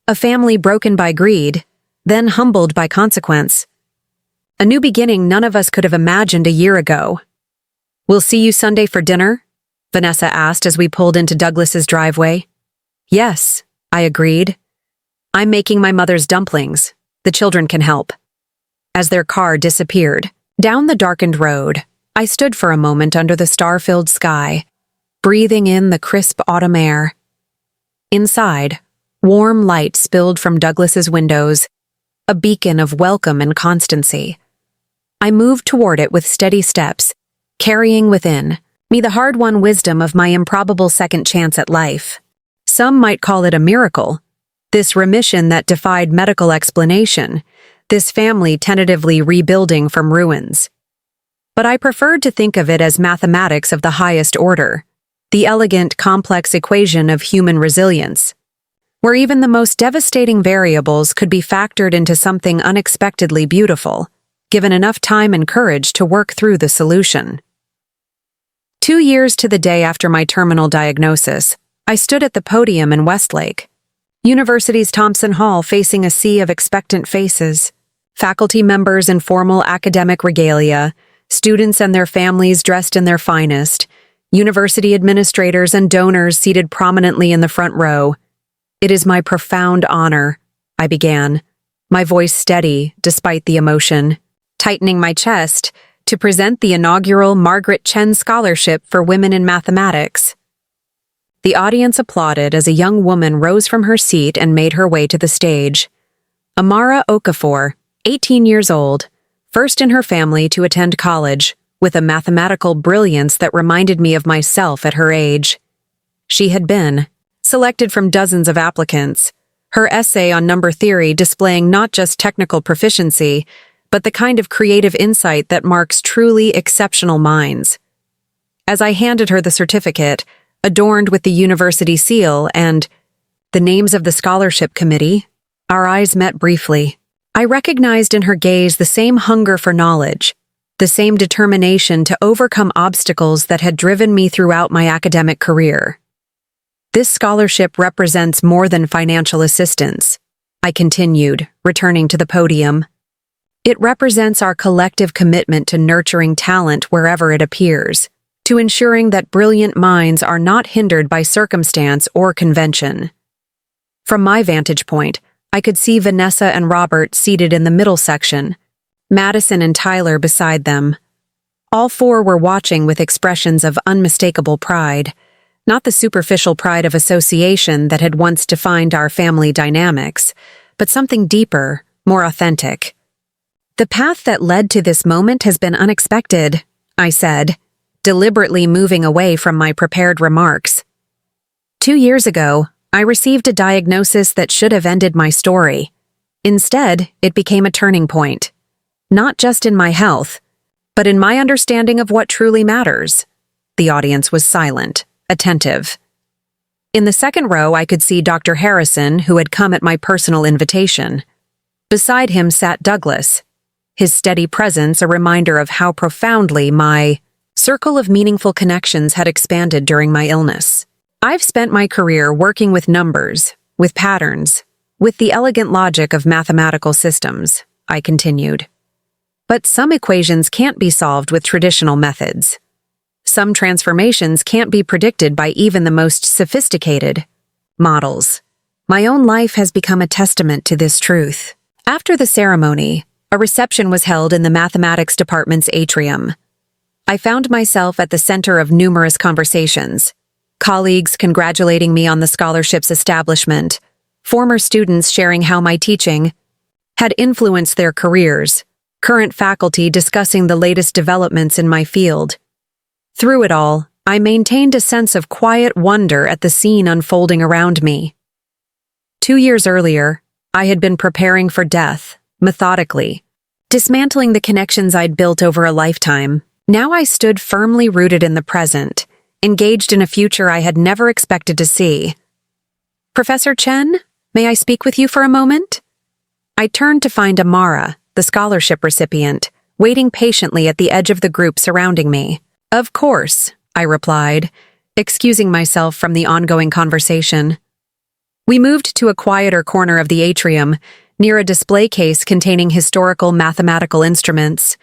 A family broken by greed, then humbled by consequence. A new beginning none of us could have imagined a year ago. We'll see you Sunday for dinner? Vanessa asked as we pulled into Douglas's driveway. Yes, I agreed. I'm making my mother's dumplings. The children can help." As their car disappeared down the darkened road, I stood for a moment under the star-filled sky, breathing in the crisp autumn air. Inside, warm light spilled from Douglas's windows, a beacon of welcome and constancy. I moved toward it with steady steps, carrying within me the hard-won wisdom of my improbable second chance at life. Some might call it a miracle, this remission that defied medical explanation, this family tentatively rebuilding from ruins. But I preferred to think of it as mathematics of the highest order, the elegant, complex equation of human resilience, where even the most devastating variables could be factored into something unexpectedly beautiful, given enough time and courage to work through the solution. 2 years to the day after my terminal diagnosis, I stood at the podium in Westlake, University's Thompson Hall, facing a sea of expectant faces, faculty members in formal academic regalia, students and their families dressed in their finest, university administrators and donors seated prominently in the front row. "It is my profound honor," I began, my voice steady despite the emotion, tightening my chest, to present the inaugural Margaret Chen Scholarship for Women in Mathematics. The audience applauded as a young woman rose from her seat and made her way to the stage. Amara Okafor, 18 years old, first in her family to attend college, with a mathematical brilliance that reminded me of myself at her age. She had been selected from dozens of applicants, her essay on number theory displaying not just technical proficiency, but the kind of creative insight that marks truly exceptional minds. As I handed her the certificate, adorned with the university seal and the names of the scholarship committee, our eyes met briefly. I recognized in her gaze the same hunger for knowledge, the same determination to overcome obstacles that had driven me throughout my academic career. "This scholarship represents more than financial assistance," I continued, returning to the podium. "It represents our collective commitment to nurturing talent wherever it appears, to ensuring that brilliant minds are not hindered by circumstance or convention." From my vantage point, I could see Vanessa and Robert seated in the middle section, Madison and Tyler beside them. All four were watching with expressions of unmistakable pride, not the superficial pride of association that had once defined our family dynamics, but something deeper, more authentic. "The path that led to this moment has been unexpected," I said, deliberately moving away from my prepared remarks. 2 years ago, I received a diagnosis that should have ended my story. Instead, it became a turning point. Not just in my health, but in my understanding of what truly matters. The audience was silent, attentive. In the second row, I could see Dr. Harrison, who had come at my personal invitation. Beside him sat Douglas, his steady presence a reminder of how profoundly my circle of meaningful connections had expanded during my illness. I've spent my career working with numbers, with patterns, with the elegant logic of mathematical systems, I continued. But some equations can't be solved with traditional methods. Some transformations can't be predicted by even the most sophisticated models. My own life has become a testament to this truth. After the ceremony, a reception was held in the mathematics department's atrium. I found myself at the center of numerous conversations, colleagues congratulating me on the scholarship's establishment, former students sharing how my teaching had influenced their careers, current faculty discussing the latest developments in my field. Through it all, I maintained a sense of quiet wonder at the scene unfolding around me. 2 years earlier, I had been preparing for death, methodically, dismantling the connections I'd built over a lifetime. Now I stood firmly rooted in the present, engaged in a future I had never expected to see. "Professor Chen, may I speak with you for a moment?" I turned to find Amara, the scholarship recipient, waiting patiently at the edge of the group surrounding me. "Of course," I replied, excusing myself from the ongoing conversation. We moved to a quieter corner of the atrium, near a display case containing historical mathematical instruments.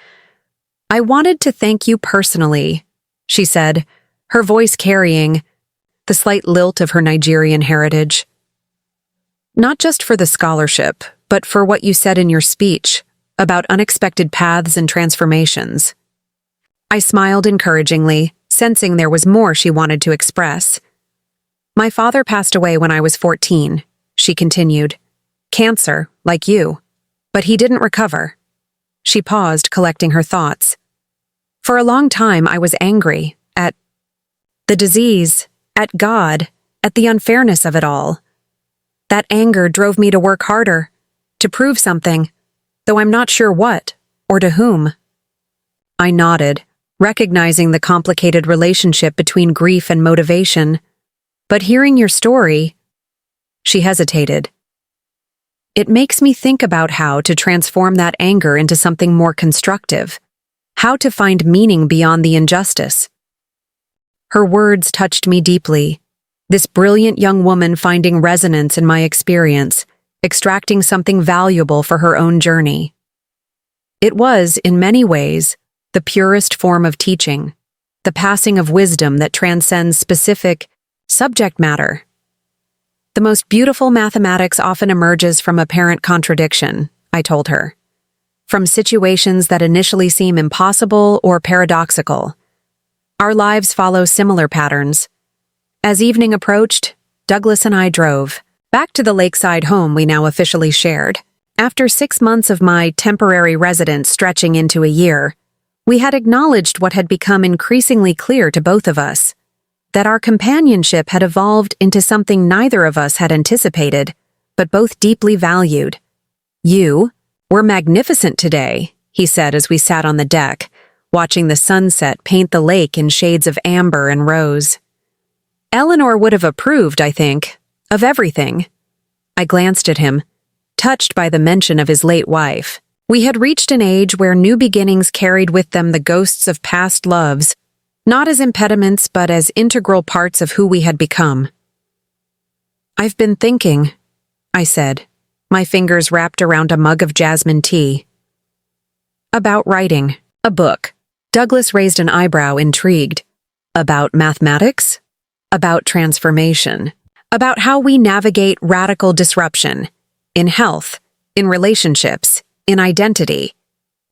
"I wanted to thank you personally," she said, her voice carrying the slight lilt of her Nigerian heritage. "Not just for the scholarship, but for what you said in your speech about unexpected paths and transformations." I smiled encouragingly, sensing there was more she wanted to express. "My father passed away when I was 14, she continued. "Cancer, like you. But he didn't recover." She paused, collecting her thoughts. "For a long time, I was angry at the disease, at God, at the unfairness of it all. That anger drove me to work harder, to prove something, though I'm not sure what, or to whom." I nodded, recognizing the complicated relationship between grief and motivation. "But hearing your story—" She hesitated. "It makes me think about how to transform that anger into something more constructive, how to find meaning beyond the injustice." Her words touched me deeply, this brilliant young woman finding resonance in my experience, extracting something valuable for her own journey. It was, in many ways, the purest form of teaching, the passing of wisdom that transcends specific subject matter. "The most beautiful mathematics often emerges from apparent contradiction," I told her. "From situations that initially seem impossible or paradoxical. Our lives follow similar patterns." As evening approached, Douglas and I drove back to the lakeside home we now officially shared. After 6 months of my temporary residence stretching into a year, we had acknowledged what had become increasingly clear to both of us, that our companionship had evolved into something neither of us had anticipated, but both deeply valued. "You were magnificent today," he said as we sat on the deck, watching the sunset paint the lake in shades of amber and rose. "Eleanor would have approved, I think, of everything." I glanced at him, touched by the mention of his late wife. We had reached an age where new beginnings carried with them the ghosts of past loves, not as impediments but as integral parts of who we had become. "I've been thinking," I said, my fingers wrapped around a mug of jasmine tea. "About writing a book." Douglas raised an eyebrow, intrigued. "About mathematics? About transformation? About how we navigate radical disruption? In health, in relationships, in identity,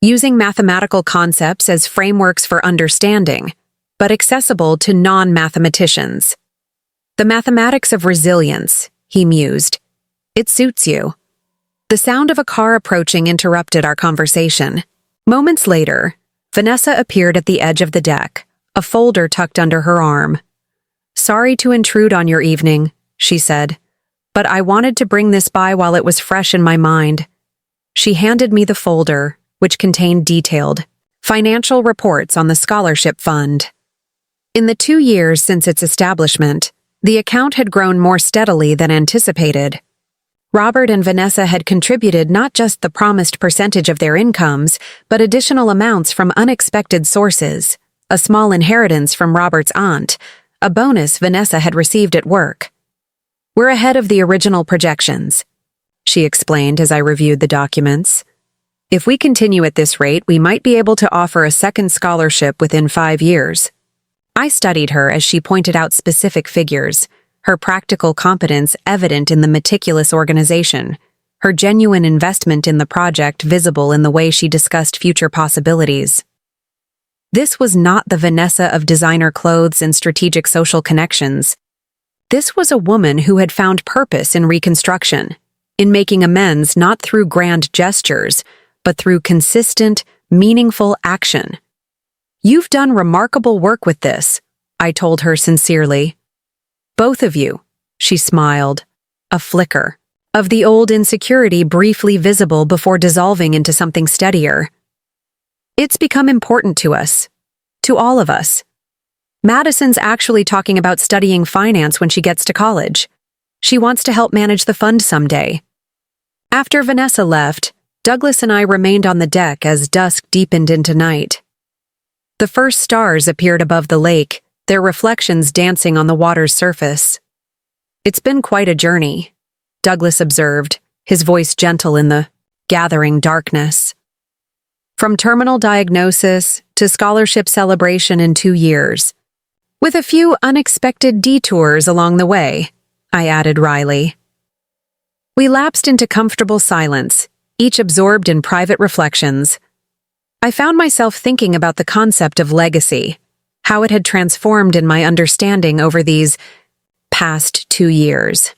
using mathematical concepts as frameworks for understanding, but accessible to non-mathematicians. The mathematics of resilience," he mused. "It suits you." The sound of a car approaching interrupted our conversation. Moments later, Vanessa appeared at the edge of the deck, a folder tucked under her arm. "Sorry to intrude on your evening," she said, "but I wanted to bring this by while it was fresh in my mind." She handed me the folder, which contained detailed financial reports on the scholarship fund. In the 2 years since its establishment, the account had grown more steadily than anticipated. Robert and Vanessa had contributed not just the promised percentage of their incomes, but additional amounts from unexpected sources, a small inheritance from Robert's aunt, a bonus Vanessa had received at work. "We're ahead of the original projections," she explained as I reviewed the documents. "If we continue at this rate, we might be able to offer a second scholarship within 5 years. I studied her as she pointed out specific figures, her practical competence evident in the meticulous organization, her genuine investment in the project visible in the way she discussed future possibilities. This was not the Vanessa of designer clothes and strategic social connections. This was a woman who had found purpose in reconstruction, in making amends not through grand gestures, but through consistent, meaningful action. "You've done remarkable work with this," I told her sincerely. "Both of you," she smiled, a flicker of the old insecurity briefly visible before dissolving into something steadier. "It's become important to us, to all of us. Madison's actually talking about studying finance when she gets to college. She wants to help manage the fund someday." After Vanessa left, Douglas and I remained on the deck as dusk deepened into night. The first stars appeared above the lake, their reflections dancing on the water's surface. "It's been quite a journey," Douglas observed, his voice gentle in the gathering darkness. "From terminal diagnosis to scholarship celebration in 2 years. With a few unexpected detours along the way," I added wryly. We lapsed into comfortable silence, each absorbed in private reflections. I found myself thinking about the concept of legacy, how it had transformed in my understanding over these past 2 years.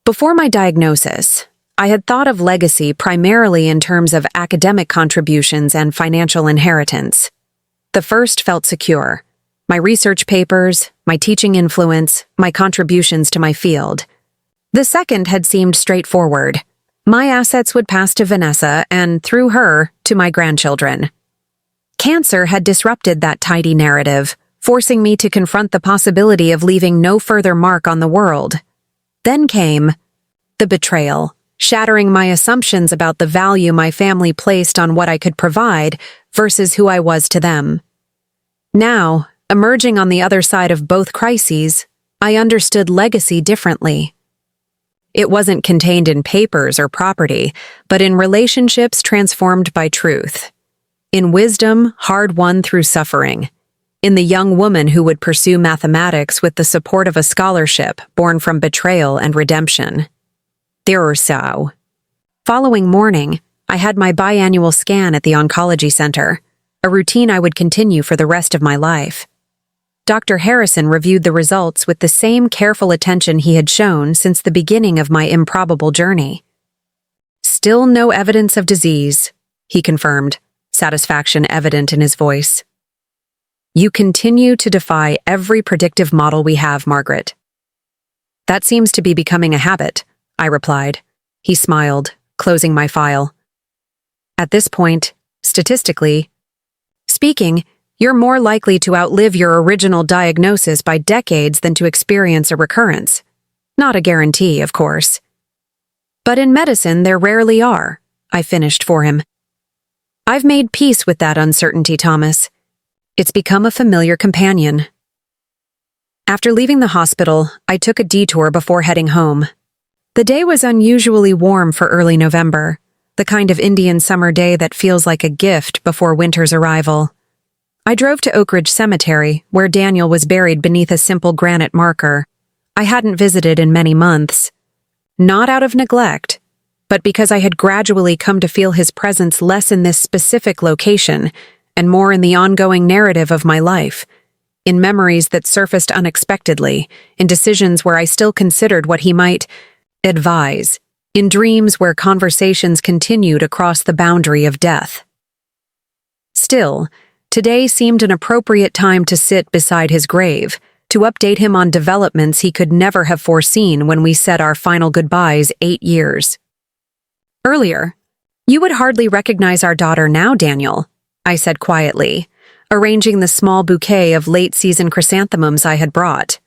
Before my diagnosis, I had thought of legacy primarily in terms of academic contributions and financial inheritance. The first felt secure: my research papers, my teaching influence, my contributions to my field. The second had seemed straightforward. My assets would pass to Vanessa and, through her, to my grandchildren. Cancer had disrupted that tidy narrative, forcing me to confront the possibility of leaving no further mark on the world. Then came the betrayal, shattering my assumptions about the value my family placed on what I could provide versus who I was to them. Now, emerging on the other side of both crises, I understood legacy differently. It wasn't contained in papers or property, but in relationships transformed by truth. In wisdom hard-won through suffering. In the young woman who would pursue mathematics with the support of a scholarship born from betrayal and redemption. There or so. Following morning, I had my biannual scan at the oncology center, a routine I would continue for the rest of my life. Dr. Harrison reviewed the results with the same careful attention he had shown since the beginning of my improbable journey. Still no evidence of disease, he confirmed, satisfaction evident in his voice. You continue to defy every predictive model we have, Margaret. That seems to be becoming a habit, I replied. He smiled, closing my file. At this point, statistically speaking, you're more likely to outlive your original diagnosis by decades than to experience a recurrence. Not a guarantee, of course. But in medicine, there rarely are, I finished for him. I've made peace with that uncertainty, Thomas. It's become a familiar companion. After leaving the hospital, I took a detour before heading home. The day was unusually warm for early November, the kind of Indian summer day that feels like a gift before winter's arrival. I drove to Oak Ridge Cemetery, where Daniel was buried beneath a simple granite marker I hadn't visited in many months. Not out of neglect, but because I had gradually come to feel his presence less in this specific location and more in the ongoing narrative of my life, in memories that surfaced unexpectedly, in decisions where I still considered what he might advise, in dreams where conversations continued across the boundary of death. Still, today seemed an appropriate time to sit beside his grave, to update him on developments he could never have foreseen when we said our final goodbyes 8 years. Earlier, you would hardly recognize our daughter now, Daniel, I said quietly, arranging the small bouquet of late-season chrysanthemums I had brought.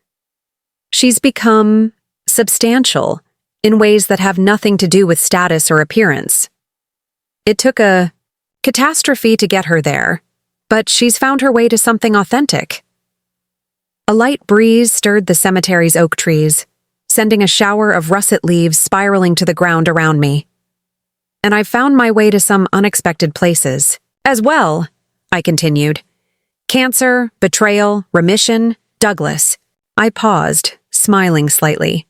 She's become substantial in ways that have nothing to do with status or appearance. It took a catastrophe to get her there, but she's found her way to something authentic. A light breeze stirred the cemetery's oak trees, sending a shower of russet leaves spiraling to the ground around me. And I found my way to some unexpected places. As well, I continued. Cancer, betrayal, remission, Douglas. I paused, smiling slightly.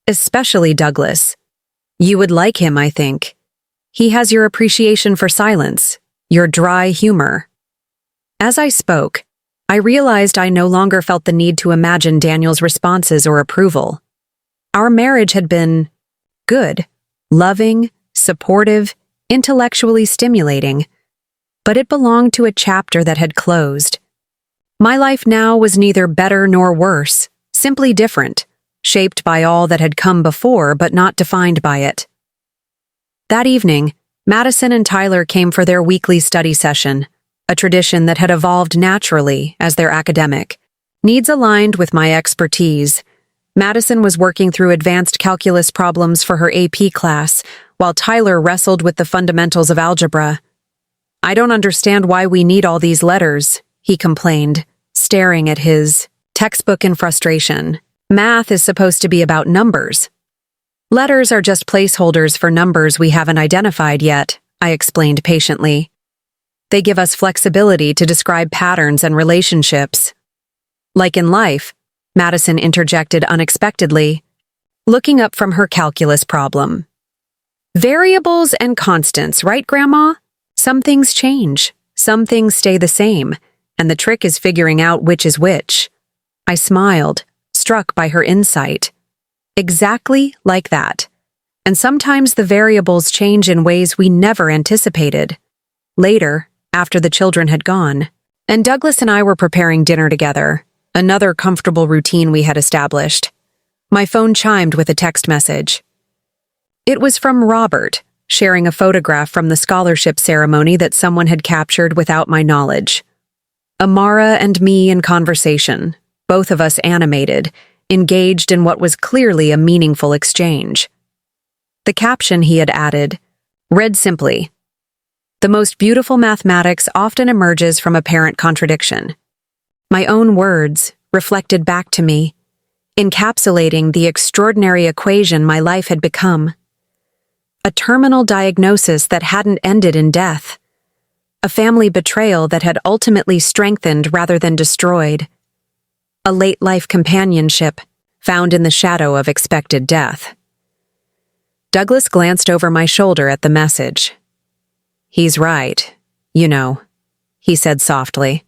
Especially Douglas. You would like him, I think. He has your appreciation for silence, your dry humor. As I spoke, I realized I no longer felt the need to imagine Daniel's responses or approval. Our marriage had been good, loving, supportive, intellectually stimulating, but it belonged to a chapter that had closed. My life now was neither better nor worse, simply different, shaped by all that had come before but not defined by it. That evening, Madison and Tyler came for their weekly study session, a tradition that had evolved naturally as their academic needs aligned with my expertise. Madison was working through advanced calculus problems for her AP class, while Tyler wrestled with the fundamentals of algebra. I don't understand why we need all these letters, he complained, staring at his textbook in frustration. Math is supposed to be about numbers. Letters are just placeholders for numbers we haven't identified yet, I explained patiently. They give us flexibility to describe patterns and relationships. Like in life, Madison interjected unexpectedly. looking up from her calculus problem. Variables and constants, right, Grandma? Some things change, some things stay the same, and the trick is figuring out which is which. I smiled, struck by her insight. Exactly like that. And sometimes the variables change in ways we never anticipated. Later, after the children had gone, and Douglas and I were preparing dinner together, another comfortable routine we had established, my phone chimed with a text message. It was from Robert, sharing a photograph from the scholarship ceremony that someone had captured without my knowledge. Amara and me in conversation, both of us animated, engaged in what was clearly a meaningful exchange. The caption he had added read simply, "The most beautiful mathematics often emerges from apparent contradiction." My own words reflected back to me, encapsulating the extraordinary equation my life had become. A terminal diagnosis that hadn't ended in death. A family betrayal that had ultimately strengthened rather than destroyed. A late-life companionship found in the shadow of expected death. Douglas glanced over my shoulder at the message. "He's right, you know," he said softly.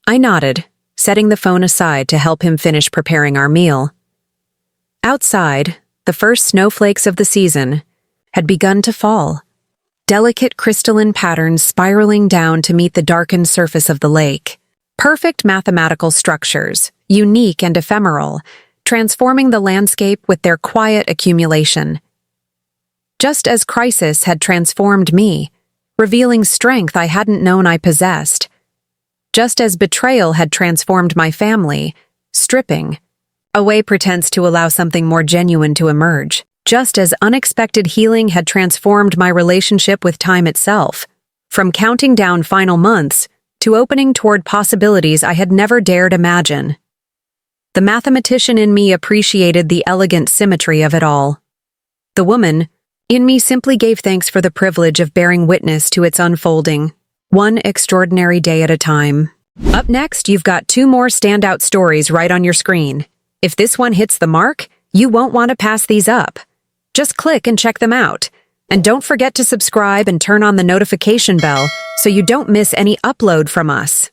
I nodded, setting the phone aside to help him finish preparing our meal. Outside, the first snowflakes of the season had begun to fall, delicate crystalline patterns spiraling down to meet the darkened surface of the lake. Perfect mathematical structures, unique and ephemeral, transforming the landscape with their quiet accumulation. Just as crisis had transformed me, revealing strength I hadn't known I possessed. Just as betrayal had transformed my family, stripping away pretense to allow something more genuine to emerge. Just as unexpected healing had transformed my relationship with time itself, from counting down final months to opening toward possibilities I had never dared imagine. The mathematician in me appreciated the elegant symmetry of it all. The woman in me simply gave thanks for the privilege of bearing witness to its unfolding, one extraordinary day at a time. Up next, you've got 2 more standout stories right on your screen. If this one hits the mark, you won't want to pass these up. Just click and check them out. And don't forget to subscribe and turn on the notification bell so you don't miss any upload from us.